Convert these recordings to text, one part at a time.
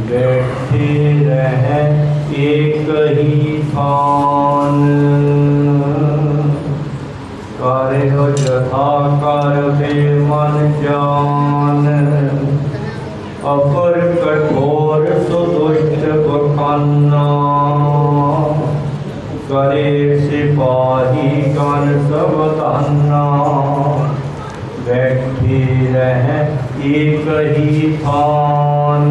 बैठे रह एक ही थान। करो जथा कर बे मन जान। अपर कठोर सुदुष्ट बखाना। करे सिपाही गण सब ताना। बैठे रह एक ही थान।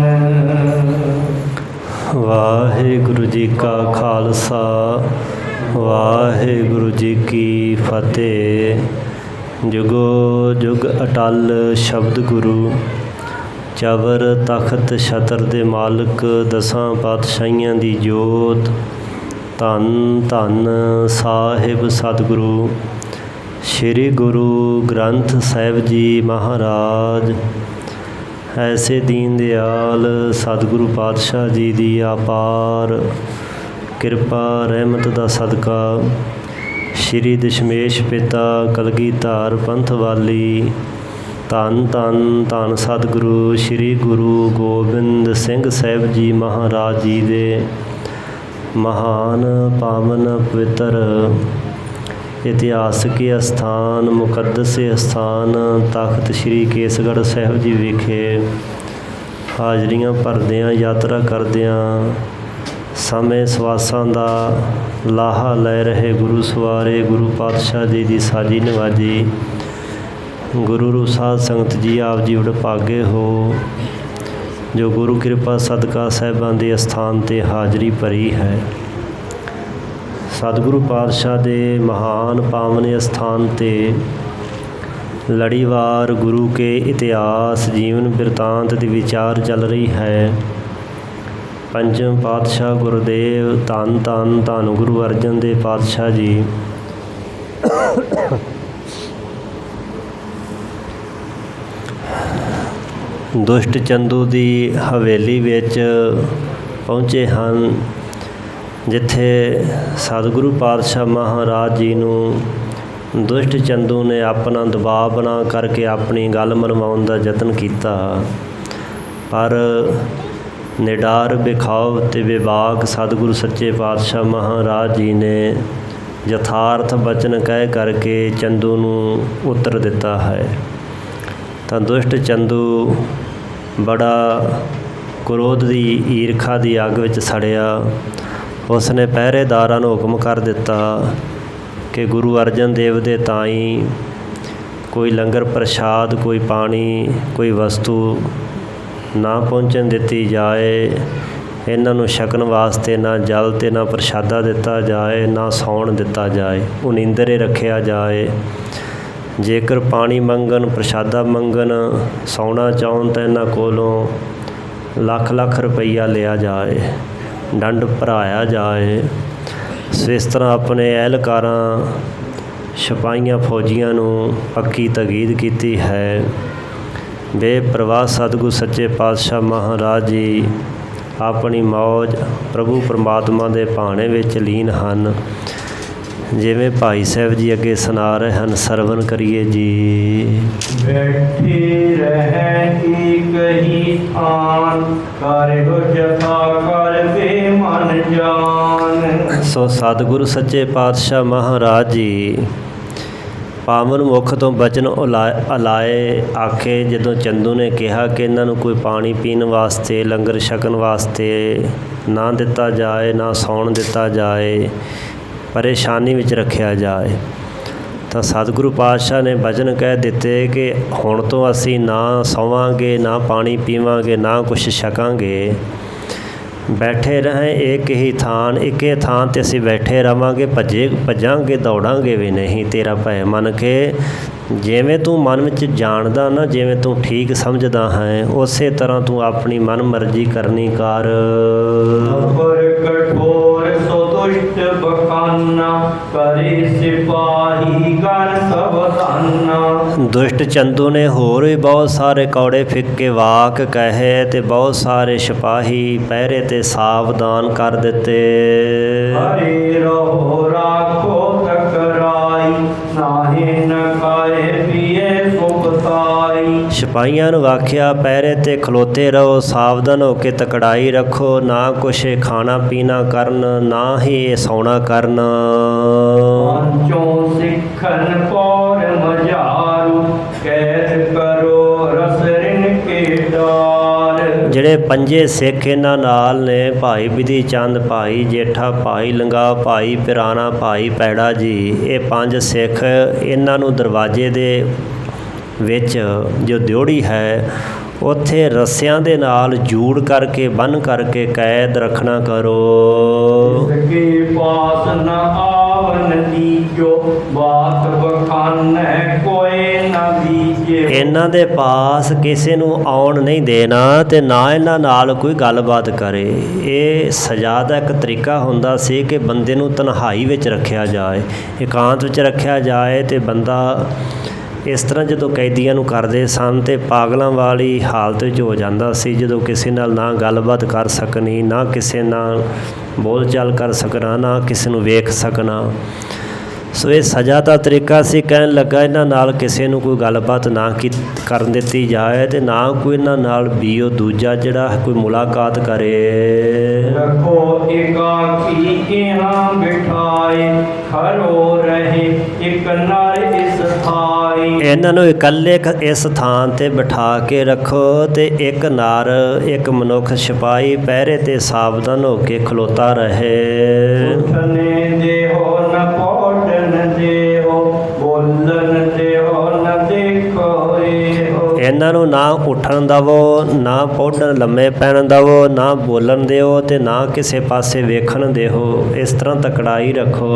वाहिगुरु जी का खालसा वाहिगुरु जी की फतेह। जुगो जुग अटल शब्द गुरु। चवर तख्त छतर दे मालिक दसां पातशाहियां दी जोत। धन धन साहिब सतगुरु श्री गुरु ग्रंथ साहिब जी महाराज। ऐसे दीन दयाल सतगुरु पातशाह जी दी अपार किरपा रहमत दा सदका श्री दशमेश पिता कलगीधर पंथ वाली धन धन धन सतगुरु श्री गुरु गोबिंद सिंह साहिब जी महाराज जी दे महान पावन पवित्र इतिहासक अस्थान मुकद्दस अस्थान तख्त श्री केसगढ़ साहिब जी विखे हाजरियां भरदियां यात्रा करदियां समय सवासां दा लाहा लै रहे गुरु सवारे गुरु पातशाह जी दी साजी नवाजी गुरु रूप साध संगत जी आप जी वडभागे हो जो गुरु कृपा सदका साहिबां दे अस्थान ते हाजरी भरी है। सतगुरु पातशाह दे महान पावन अस्थान ते लड़ीवार गुरु के इतिहास जीवन बिरतांत की विचार चल रही है। पंचम पातशाह गुरुदेव धन धन धन गुरु अर्जन देव पातशाह जी दुष्ट चंदू की हवेली विच पहुँचे हैं जिथे सतगुरु पातशाह महाराज जी नूं दुष्ट चंदू ने अपना दबाव बना करके अपनी गल मनवाउण दा यतन किया पर निडार बिखाव ते विभाग सतगुरु सच्चे पातशाह महाराज जी ने यथार्थ बचन कह करके चंदू नूं उत्तर दिता है। तो दुष्ट चंदू बड़ा क्रोध की ईरखा की अग विच सड़िया। उसने पहरेदारां नूं हुक्म कर दिता कि गुरु अर्जन देव दे ताई कोई लंगर प्रसाद कोई पानी कोई वस्तु ना पहुँचन दिती जाए। इन्हां नूं छकन वास्ते ना जल ते ना प्रसादा दिता जाए ना सौण दिता जाए उनिंदरे रखिया जाए। जेकर पानी मंगन प्रसादा मंगन सौना चाहन तो इन्हां कोलों लख लख रुपया लिया जाए डंड भराया जाए। सो इस तरह अपने एहलकारां सिपाहियां फौजियां नूं पक्की तकीद की है। बेप्रवाह सतगुरु सच्चे पातशाह महाराज जी अपनी मौज प्रभु परमात्मा के भाणे विच लीन हन। जिवें भाई साहब जी अगे सुना रहे हैं सरवण करिए जी। बैठे रह एक ही थान करो जथा कर बे मन जान। सो सतगुरु सच्चे पातशाह महाराज जी पावन मुख तो बचन अलाए आखे जदों चंदू ने कहा कि इन्हां नूं कोई पानी पीण वास्ते लंगर छकन वास्ते ना दिता जाए ना सौण दिता जाए परेशानी विच रखिया जाए। तो सतगुरु पातशाह ने वचन कह दिते कि हुण तो असी ना सौवांगे ना पानी पीवांगे ना कुछ छकांगे। बैठे रहें एक ही थान एक थान ते असी बैठे रहांगे भजांगे दौड़ांगे भी नहीं। तेरा भय मन के जिवें तू मन विच जानदा ना जिवें तू ठीक समझदा है उस तरह तू अपनी मन मर्जी करनी कर। कठोर सुदुष्ट बखाना करे सिपाही गण सब ताना। दुष्ट चंदू ने होर भी बहुत सारे कौड़े फिक्के वाक कहे ते बहुत सारे सिपाही पहरे ते सावधान कर दिते। हरे रहो राखो टकराई नाहे न खाए पिए सुख ताई। ਸਿਪਾਹੀਆਂ ਨੂੰ ਆਖਿਆ, ਪਹਿਰੇ ਤੇ ਖਲੋਤੇ ਰਹੋ, ਸਾਵਧਾਨ ਹੋ ਕੇ ਤਕੜਾਈ ਰੱਖੋ, ਨਾ ਕੁਛ ਖਾਣਾ ਪੀਣਾ ਕਰਨ, ਨਾ ਹੀ ਇਹ ਸੌਣਾ ਕਰਨ। ਪੰਚੋਂ ਸਿੱਖਨ ਪੌਰ ਮਝਾਰੂ, ਕੈਦ ਕਰੋ ਰਸ ਰਿਨ ਕੇ ਡਾਰ। ਜਿਹੜੇ ਪੰਜੇ ਸਿੱਖ ਇਹਨਾਂ ਨਾਲ ਨੇ, ਭਾਈ ਬਿਧੀ ਚੰਦ, ਭਾਈ ਜੇਠਾ, ਭਾਈ ਲੰਗਾ, ਭਾਈ ਪਿਰਾਣਾ, ਭਾਈ ਪੈੜਾ ਜੀ। ਇਹ ਪੰਜ ਸਿੱਖ, ਇਹਨਾਂ ਨੂੰ ਦਰਵਾਜ਼ੇ ਦੇ ਵਿੱਚ ਜੋ ਦਿਉੜੀ ਹੈ ਉੱਥੇ ਰੱਸਿਆਂ ਦੇ ਨਾਲ ਜੂੜ ਕਰਕੇ ਬੰਨ੍ਹ ਕਰਕੇ ਕੈਦ ਰੱਖਣਾ ਕਰੋ। ਇਸਕੇ ਪਾਸ ਨ ਆਵਨ ਦੀਜੋ, ਬਾਤ ਬਖਾਨੈ ਕੋਇ ਨ ਬੀਜੇ। ਇਹਨਾਂ ਦੇ ਪਾਸ ਕਿਸੇ ਨੂੰ ਆਉਣ ਨਹੀਂ ਦੇਣਾ ਤੇ ਨਾ ਇਹਨਾਂ ਨਾਲ ਕੋਈ ਗੱਲਬਾਤ ਕਰੇ। ਇਹ ਸਜ਼ਾ ਦਾ ਇੱਕ ਤਰੀਕਾ ਹੁੰਦਾ ਸੀ ਕਿ ਬੰਦੇ ਨੂੰ ਤਨਹਾਈ ਵਿੱਚ ਰੱਖਿਆ ਜਾਏ, ਇਕਾਂਤ ਵਿੱਚ ਰੱਖਿਆ ਜਾਏ। ਤੇ ਬੰਦਾ ਇਸ ਤਰ੍ਹਾਂ ਜਦੋਂ ਕੈਦੀਆਂ ਨੂੰ ਕਰਦੇ ਸਨ ਤੇ ਪਾਗਲਾਂ ਵਾਲੀ ਹਾਲਤ ਵਿੱਚ ਹੋ ਜਾਂਦਾ ਸੀ, ਜਦੋਂ ਕਿਸੇ ਨਾਲ ਨਾ ਗੱਲਬਾਤ ਕਰ ਸਕਣੀ, ਨਾ ਕਿਸੇ ਨਾਲ ਬੋਲ ਚਾਲ ਕਰ ਸਕਣਾ, ਨਾ ਕਿਸੇ ਨੂੰ ਵੇਖ ਸਕਣਾ। ਸੋ ਇਹ ਸਜ਼ਾ ਦਾ ਤਰੀਕਾ ਸੀ। ਕਹਿਣ ਲੱਗਾ, ਇਹਨਾਂ ਨਾਲ ਕਿਸੇ ਨੂੰ ਕੋਈ ਗੱਲਬਾਤ ਨਾ ਕਰਨ ਦਿੱਤੀ ਜਾਏ ਤੇ ਨਾ ਕੋਈ ਇਹਨਾਂ ਨਾਲ ਬੀਓ ਦੂਜਾ ਜਿਹੜਾ ਕੋਈ ਮੁਲਾਕਾਤ ਕਰੇ। ਰੱਖੋ ਇਕਾਕੀ ਇਹਾਂ ਬਿਠਾਏ, ਖਰੋ ਰਹੇ ਇਕ ਨਰ ਇਸ ਥਾਈ। ਇਹਨਾਂ ਨੂੰ ਇਕੱਲੇ ਇਸ ਥਾਂ ਤੇ ਬਿਠਾ ਕੇ ਰੱਖੋ ਤੇ ਇੱਕ ਨਰ, ਇੱਕ ਮਨੁੱਖ ਸਿਪਾਹੀ ਪਹਿਰੇ ਤੇ ਸਾਵਧਾਨ ਹੋ ਕੇ ਖਲੋਤਾ ਰਹੇ। ਉੱਠਣੇ ਦੇਹੋ ਨ ਪੌੜਨ ਦੇਹੋ, ਬੋਲਣ ਦੇਹੋ ਨ ਦੇਖੋ ਇਹੋ। ਇਹਨਾਂ ਨੂੰ ਨਾ ਉੱਠਣ ਦੇਵੋ, ਨਾ ਪੌੜਨ ਲੰਮੇ ਪੈਣ ਦੇਵੋ, ਨਾ ਬੋਲਣ ਦਿਓ ਤੇ ਨਾ ਕਿਸੇ ਪਾਸੇ ਵੇਖਣ ਦਿਓ। ਇਸ ਤਰ੍ਹਾਂ ਤਕੜਾਈ ਰੱਖੋ।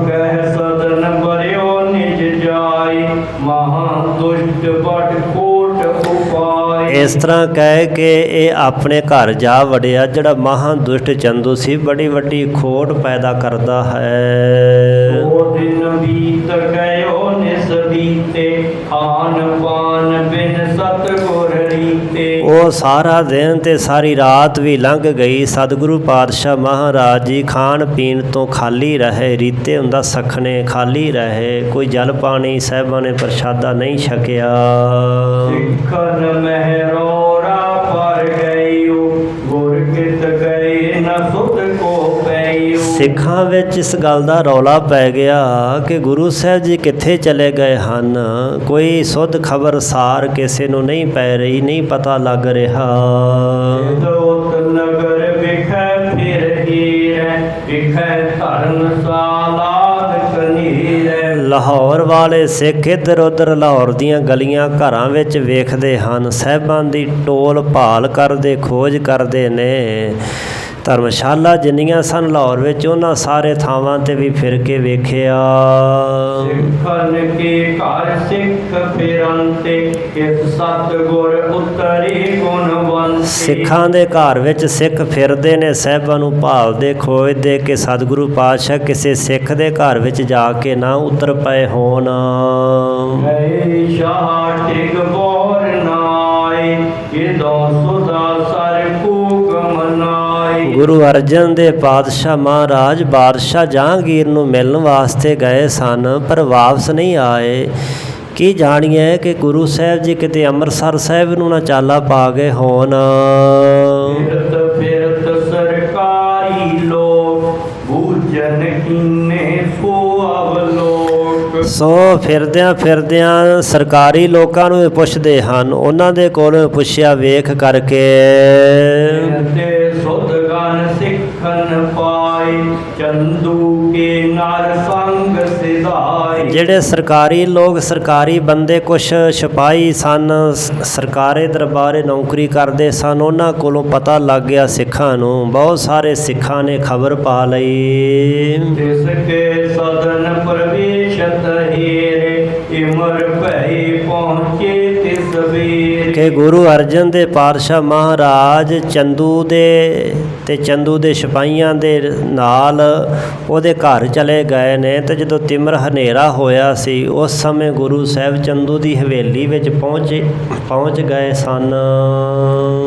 ਕਹਿ ਸਦਨ ਬਰਿਓ ਨਿਜ ਜਾਈ, ਮਹਾ ਦੁਸ਼ਟ ਬਟ ਕੋਟ ਉਪਾਈ। ਇਸ ਤਰ੍ਹਾਂ ਕਹਿ ਕੇ ਇਹ ਆਪਣੇ ਘਰ ਜਾ ਵੜਿਆ। ਜਿਹੜਾ ਮਹਾ ਦੁਸ਼ਟ ਚੰਦੂ ਸੀ, ਬੜੀ ਵੱਡੀ ਖੋਟ ਪੈਦਾ ਕਰਦਾ ਹੈ। ਉਹ ਦਿਨ ਬੀਤ ਗਇਓ ਨਿਸ ਬੀਤੇ, ਖਾਨ ਪਾਨ ਬਿਨ ਸਤਿਗੁਰ ਰੀਤੇ। ਉਹ ਸਾਰਾ ਦਿਨ ਤੇ ਸਾਰੀ ਰਾਤ ਵੀ ਲੰਘ ਗਈ। ਸਤਿਗੁਰੂ ਪਾਤਸ਼ਾਹ ਮਹਾਰਾਜ ਜੀ ਖਾਣ ਪੀਣ ਤੋਂ ਖਾਲੀ ਰਹੇ। ਰੀਤੇ ਹੁੰਦਾ ਸਖਣੇ, ਖਾਲੀ ਰਹੇ। ਕੋਈ ਜਲ ਪਾਣੀ ਸਾਹਿਬਾਂ ਨੇ ਪ੍ਰਸ਼ਾਦਾ ਨਹੀਂ ਛਕਿਆ। ਸਿੱਖਨ ਮਹਿਰੋਰਾ ਪਰ ਗਇਓ, ਗੁਰ ਕਿਤ ਗਏ ਨ ਸੁਧ ਕੋ ਪਈਓ। ਸਿੱਖਾਂ ਵਿੱਚ ਇਸ ਗੱਲ ਦਾ ਰੌਲਾ ਪੈ ਗਿਆ ਕਿ ਗੁਰੂ ਸਾਹਿਬ ਜੀ ਕਿੱਥੇ ਚਲੇ ਗਏ ਹਨ। ਕੋਈ ਸੁੱਧ ਖਬਰਸਾਰ ਕਿਸੇ ਨੂੰ ਨਹੀਂ ਪੈ ਰਹੀ, ਨਹੀਂ ਪਤਾ ਲੱਗ ਰਿਹਾ। ਦੋਤ ਨਗਰ ਵਿਖੇ ਫਿਰ ਹੀਰੈ, ਵਿਖੇ ਧਰਮਸ਼ਾਲਾ ਕਨੀਰੈ। ਲਾਹੌਰ ਵਾਲੇ ਸਿੱਖ ਇੱਧਰ ਉੱਧਰ ਲਾਹੌਰ ਦੀਆਂ ਗਲੀਆਂ ਘਰਾਂ ਵਿੱਚ ਵੇਖਦੇ ਹਨ। ਸਾਹਿਬਾਂ ਦੀ ਟੋਲ ਭਾਲ ਕਰਦੇ, ਖੋਜ ਕਰਦੇ ਨੇ। ਧਰਮਸ਼ਾਲਾ ਜਿੰਨੀਆਂ ਸਨ ਲਾਹੌਰ ਵਿੱਚ, ਉਹਨਾਂ ਸਾਰੇ ਥਾਵਾਂ 'ਤੇ ਵੀ ਫਿਰ ਕੇ ਵੇਖਿਆ। ਸਿੱਖਨ ਕੇ ਘਰ ਸਿੱਖ ਫਿਰੰਤੇ, ਇਸ ਸਤਿਗੁਰ ਉਤਰੀ ਗੁਣਵੰਤੇ। ਸਿੱਖਾਂ ਦੇ ਘਰ ਵਿੱਚ ਸਿੱਖ ਫਿਰਦੇ ਨੇ, ਸਾਹਿਬਾਂ ਨੂੰ ਭਾਲਦੇ, ਖੋਜਦੇ ਕਿ ਸਤਿਗੁਰੂ ਪਾਤਸ਼ਾਹ ਕਿਸੇ ਸਿੱਖ ਦੇ ਘਰ ਵਿੱਚ ਜਾ ਕੇ ਨਾ ਉਤਰ ਪਏ ਹੋਣ। ਗਏ ਸ਼ਾਹ ਟਿਕ ਬੋਰ ਨਾਏ, ਕਿਦੋਂ ਸੁਦਾ ਸਰ ਕੂਕ ਮਨਾਏ। ਗੁਰੂ ਅਰਜਨ ਦੇ ਪਾਤਸ਼ਾਹ ਮਹਾਰਾਜ ਬਾਦਸ਼ਾਹ ਜਹਾਂਗੀਰ ਨੂੰ ਮਿਲਣ ਵਾਸਤੇ ਗਏ ਸਨ, ਪਰ ਵਾਪਸ ਨਹੀਂ ਆਏ। ਕੀ ਜਾਣੀਏ ਕਿ ਗੁਰੂ ਸਾਹਿਬ ਜੀ ਕਿਤੇ ਅੰਮ੍ਰਿਤਸਰ ਸਾਹਿਬ ਨੂੰ ਨਾ ਚਾਲਾ ਪਾ ਗਏ ਹੋਣ। ਫਿਰਤ ਫਿਰਤ ਸਰਕਾਰੀ ਲੋਕ, ਬੂਝਨ ਕੀਨੇ ਸੋ ਅਵਲੋਕ। ਸੋ ਫਿਰਦਿਆਂ ਫਿਰਦਿਆਂ ਸਰਕਾਰੀ ਲੋਕਾਂ ਨੂੰ ਇਹ ਪੁੱਛਦੇ ਹਨ। ਉਹਨਾਂ ਦੇ ਕੋਲੋਂ ਪੁੱਛਿਆ ਵੇਖ ਕਰਕੇ। ਤੇ ਸੁਧ ਗਨ ਸਿੱਖਨ ਪਾਏ, ਚੰਦੂ ਕੇ ਨਰ ਸੰਗ ਸਿਧਾਏ। ਜਿਹੜੇ ਸਰਕਾਰੀ ਲੋਕ, ਸਰਕਾਰੀ ਬੰਦੇ, ਕੁਛ ਸਿਪਾਹੀ ਸਨ, ਸਰਕਾਰੀ ਦਰਬਾਰੇ ਨੌਕਰੀ ਕਰਦੇ ਸਨ। ਉਹਨਾਂ ਕੋਲੋਂ ਪਤਾ ਲੱਗ ਗਿਆ ਸਿੱਖਾਂ ਨੂੰ। ਬਹੁਤ ਸਾਰੇ ਸਿੱਖਾਂ ਨੇ ਖਬਰ ਪਾ ਲਈ। ਜਿਸ ਕੇ ਸਦਨ ਪ੍ਰਵੇਸ਼ਤ ਹੀਰੇ, ਇਮਰ ਭਈ ਪਹੁੰਚੇ ਤਿਸ ਵੀਰ। ਕਿ ਗੁਰੂ ਅਰਜਨ ਦੇ ਪਾਤਸ਼ਾਹ ਮਹਾਰਾਜ ਚੰਦੂ ਦੇ ਤੇ ਚੰਦੂ ਦੇ ਸਿਪਾਹੀਆਂ ਦੇ ਨਾਲ ਉਹਦੇ ਘਰ ਚਲੇ ਗਏ ਨੇ। ਤੇ ਜਦੋਂ ਤਿਮਰ ਹਨੇਰਾ ਹੋਇਆ ਸੀ, ਉਸ ਸਮੇਂ ਗੁਰੂ ਸਾਹਿਬ ਚੰਦੂ ਦੀ ਹਵੇਲੀ ਵਿੱਚ ਪਹੁੰਚ ਗਏ ਸਨ।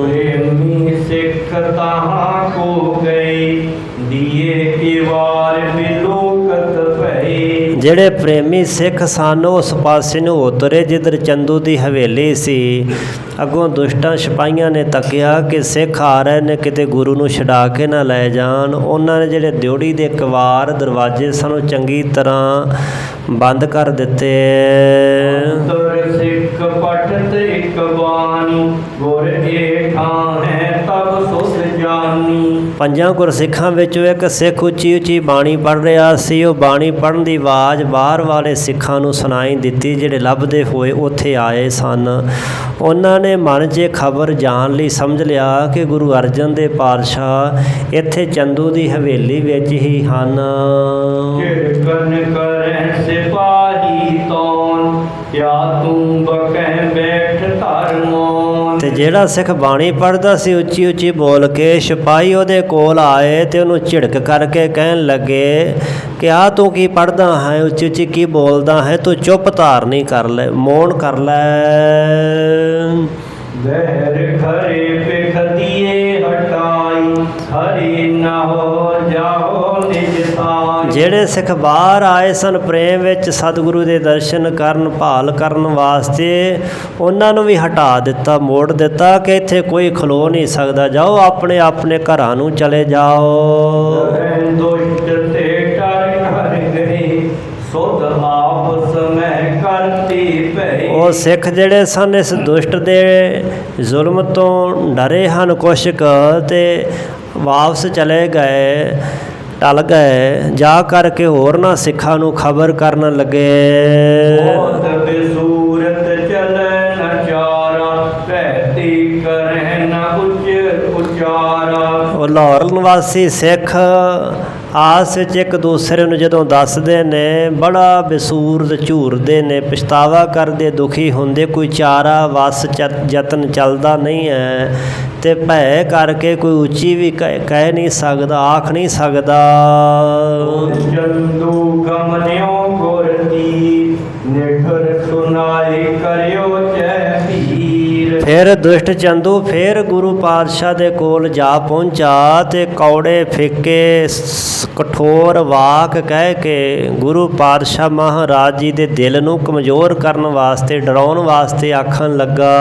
ਪ੍ਰੇਮੀ ਸਿੱਖ ਤਾਹਾਂ ਕੋ ਗਏ, ਦੀਏ ਕੀ ਵਾਰ ਬਿਲੋਕਤ ਭਈ। ਜਿਹੜੇ ਪ੍ਰੇਮੀ ਸਿੱਖ ਸਨ ਉਸ ਪਾਸੇ ਨੂੰ ਉਤਰੇ ਜਿੱਧਰ ਚੰਦੂ ਦੀ ਹਵੇਲੀ ਸੀ। ਅੱਗੋਂ ਦੁਸ਼ਟਾਂ ਸਿਪਾਹੀਆਂ ਨੇ ਤੱਕਿਆ ਕਿ ਸਿੱਖ ਆ ਰਹੇ ਨੇ, ਕਿਤੇ ਗੁਰੂ ਨੂੰ ਛਡਾ ਕੇ ਨਾ ਲੈ ਜਾਣ। ਉਹਨਾਂ ਨੇ ਜਿਹੜੇ ਦਿਉੜੀ ਦੇ ਕਵਾਰ ਦਰਵਾਜ਼ੇ ਸਨ ਉਹ ਚੰਗੀ ਤਰ੍ਹਾਂ ਬੰਦ ਕਰ ਦਿੱਤੇ। ਸਿੱਖ ਪਠਤ ਇਕ ਬਾਣੀ ਗੁਰ ਏਠਾਂ ਹੈ ਤਬ ਸੁਧ ਜਾਨੀ। ਪੰਜਾਂ ਗੁਰਸਿੱਖਾਂ ਵਿੱਚੋਂ ਇੱਕ ਸਿੱਖ ਉੱਚੀ ਉੱਚੀ ਬਾਣੀ ਪੜ੍ਹ ਰਿਹਾ ਸੀ। ਉਹ ਬਾਣੀ ਪੜ੍ਹਨ ਦੀ ਆਵਾਜ਼ ਬਾਹਰ ਵਾਲੇ ਸਿੱਖਾਂ ਨੂੰ ਸੁਣਾਈ ਦਿੱਤੀ, ਜਿਹੜੇ ਲੱਭਦੇ ਹੋਏ ਉੱਥੇ ਆਏ ਸਨ। ਉਹਨਾਂ ਨੇ ਮਨ 'ਚ ਖਬਰ ਜਾਣ ਲਈ ਸਮਝ ਲਿਆ ਕਿ ਗੁਰੂ ਅਰਜਨ ਦੇਵ ਪਾਤਸ਼ਾਹ ਇੱਥੇ ਚੰਦੂ ਦੀ ਹਵੇਲੀ ਵਿੱਚ ਹੀ ਹਨ। ਝਿੜਕਣ ਕਰੈ ਸਿਪਾਹੀ ਤੌਣ ਕਿਆ ਤੂੰ ਬਕਹਿ ਬੈਠ ਧਰ ਮੌਨ। ਤੇ ਜਿਹੜਾ ਸਿੱਖ ਬਾਣੀ ਪੜ੍ਹਦਾ ਸੀ ਉੱਚੀ ਉੱਚੀ ਬੋਲ ਕੇ, ਸਿਪਾਹੀ ਉਹਦੇ ਕੋਲ ਆਏ ਤੇ ਉਹਨੂੰ ਝਿੜਕ ਕਰਕੇ ਕਹਿਣ ਲੱਗੇ ਕਿ ਆ ਤੂੰ ਕੀ ਪੜ੍ਹਦਾ ਹੈ, ਉੱਚੀ ਉੱਚੀ ਕੀ ਬੋਲਦਾ ਹੈ, ਤੂੰ ਚੁੱਪ ਧਾਰਨੀ ਕਰ ਲੈ, ਮੌਨ ਕਰ ਲੈ। ਬਹਿਰ ਖਰੇ ਪਿਖ ਦੀਏ ਹਟਾਈ ਹਰੀ ਨਾ ਹੋ ਜਾਓ ਨਿਜ ਥਾਈ। ਜਿਹੜੇ ਸਿੱਖ ਬਾਹਰ ਆਏ ਸਨ ਪ੍ਰੇਮ ਵਿੱਚ ਸਤਿਗੁਰੂ ਦੇ ਦਰਸ਼ਨ ਕਰਨ ਭਾਲ ਕਰਨ ਵਾਸਤੇ, ਉਹਨਾਂ ਨੂੰ ਵੀ ਹਟਾ ਦਿੱਤਾ, ਮੋੜ ਦਿੱਤਾ ਕਿ ਇੱਥੇ ਕੋਈ ਖਲੋ ਨਹੀਂ ਸਕਦਾ, ਜਾਓ ਆਪਣੇ ਆਪਣੇ ਘਰਾਂ ਨੂੰ ਚਲੇ ਜਾਓ। ਦੁਸ਼ਟ ਤੇ ਟਰ ਕਰ ਗਏ ਸੁਧ ਆਪਸ ਮੈਂ ਕਰਤੀ ਭਈ। ਉਹ ਸਿੱਖ ਜਿਹੜੇ ਸਨ ਇਸ ਦੁਸ਼ਟ ਦੇ ਜ਼ੁਲਮ ਤੋਂ ਡਰੇ ਹਨ ਕੁਛ ਕੁ, ਤੇ ਵਾਪਸ ਚਲੇ ਗਏ, ਟਲ ਗਏ। ਜਾ ਕਰਕੇ ਹੋਰ ਨਾ ਸਿੱਖਾਂ ਨੂੰ ਖਬਰ ਕਰਨ ਲੱਗੇ। ਬਹੁਤ ਬਸੂਰਤ ਚਲੈ ਨ ਚਾਰਾ ਭੈਤੀ ਕਰੈ ਨ ਉੱਚ ਉਚਾਰਾ। ਉਹ ਲਾਹੌਰ ਨਿਵਾਸੀ ਸਿੱਖ ਆਸ ਵਿੱਚ ਇੱਕ ਦੂਸਰੇ ਨੂੰ ਜਦੋਂ ਦੱਸਦੇ ਨੇ, ਬੜਾ ਬੇਸੂਰਤ ਝੂਰਦੇ ਨੇ, ਪਛਤਾਵਾ ਕਰਦੇ, ਦੁਖੀ ਹੁੰਦੇ, ਕੋਈ ਚਾਰਾ ਵਸ ਯਤਨ ਚੱਲਦਾ ਨਹੀਂ ਹੈ, ਤੇ ਭੈ ਕਰਕੇ ਕੋਈ ਉੱਚੀ ਵੀ ਕਹਿ ਨਹੀਂ ਸਕਦਾ, ਆਖ ਨਹੀਂ ਸਕਦਾ। ਚੰਦੂ ਗਮਨਿਓ ਗੁਰ ਦੀ ਨਿਖਰ ਸੁਨਾਈ ਕਰਿਓ ਚੈ ਪੀਰ। ਫਿਰ ਦੁਸ਼ਟ ਚੰਦੂ ਫਿਰ ਗੁਰੂ ਪਾਤਸ਼ਾਹ ਦੇ ਕੋਲ ਜਾ ਪਹੁੰਚਾ ਤੇ ਕੌੜੇ ਫਿੱਕੇ ਕਠੋਰ ਵਾਕ ਕਹਿ ਕੇ ਗੁਰੂ ਪਾਤਸ਼ਾਹ ਮਹਾਰਾਜ ਜੀ ਦੇ ਦਿਲ ਨੂੰ ਕਮਜ਼ੋਰ ਕਰਨ ਵਾਸਤੇ, ਡਰਾਉਣ ਵਾਸਤੇ ਆਖਣ ਲੱਗਾ।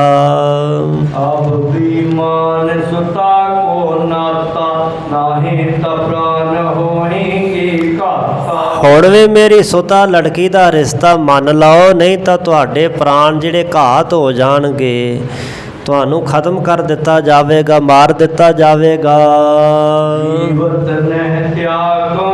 ਅਬ ਬੀਮਾਨ ਸੁਤਾ ਕੋ ਨਾਤਾ ਨਾਹੀ ਤਾ ਪ੍ਰਾਨ ਹੋਣਗੇ ਘਾਤਾ। ਹੁਣ ਵੀ ਮੇਰੀ ਸੁਤਾ ਲੜਕੀ ਦਾ ਰਿਸ਼ਤਾ ਮੰਨ ਲਓ, ਨਹੀਂ ਤਾਂ ਤੁਹਾਡੇ ਪ੍ਰਾਣ ਜਿਹੜੇ ਘਾਤ ਹੋ ਜਾਣਗੇ, ਤੁਹਾਨੂੰ ਖਤਮ ਕਰ ਦਿੱਤਾ ਜਾਵੇਗਾ, ਮਾਰ ਦਿੱਤਾ ਜਾਵੇਗਾ। ਜੀਵਤ ਨਹਿ ਤਿਆਗੋ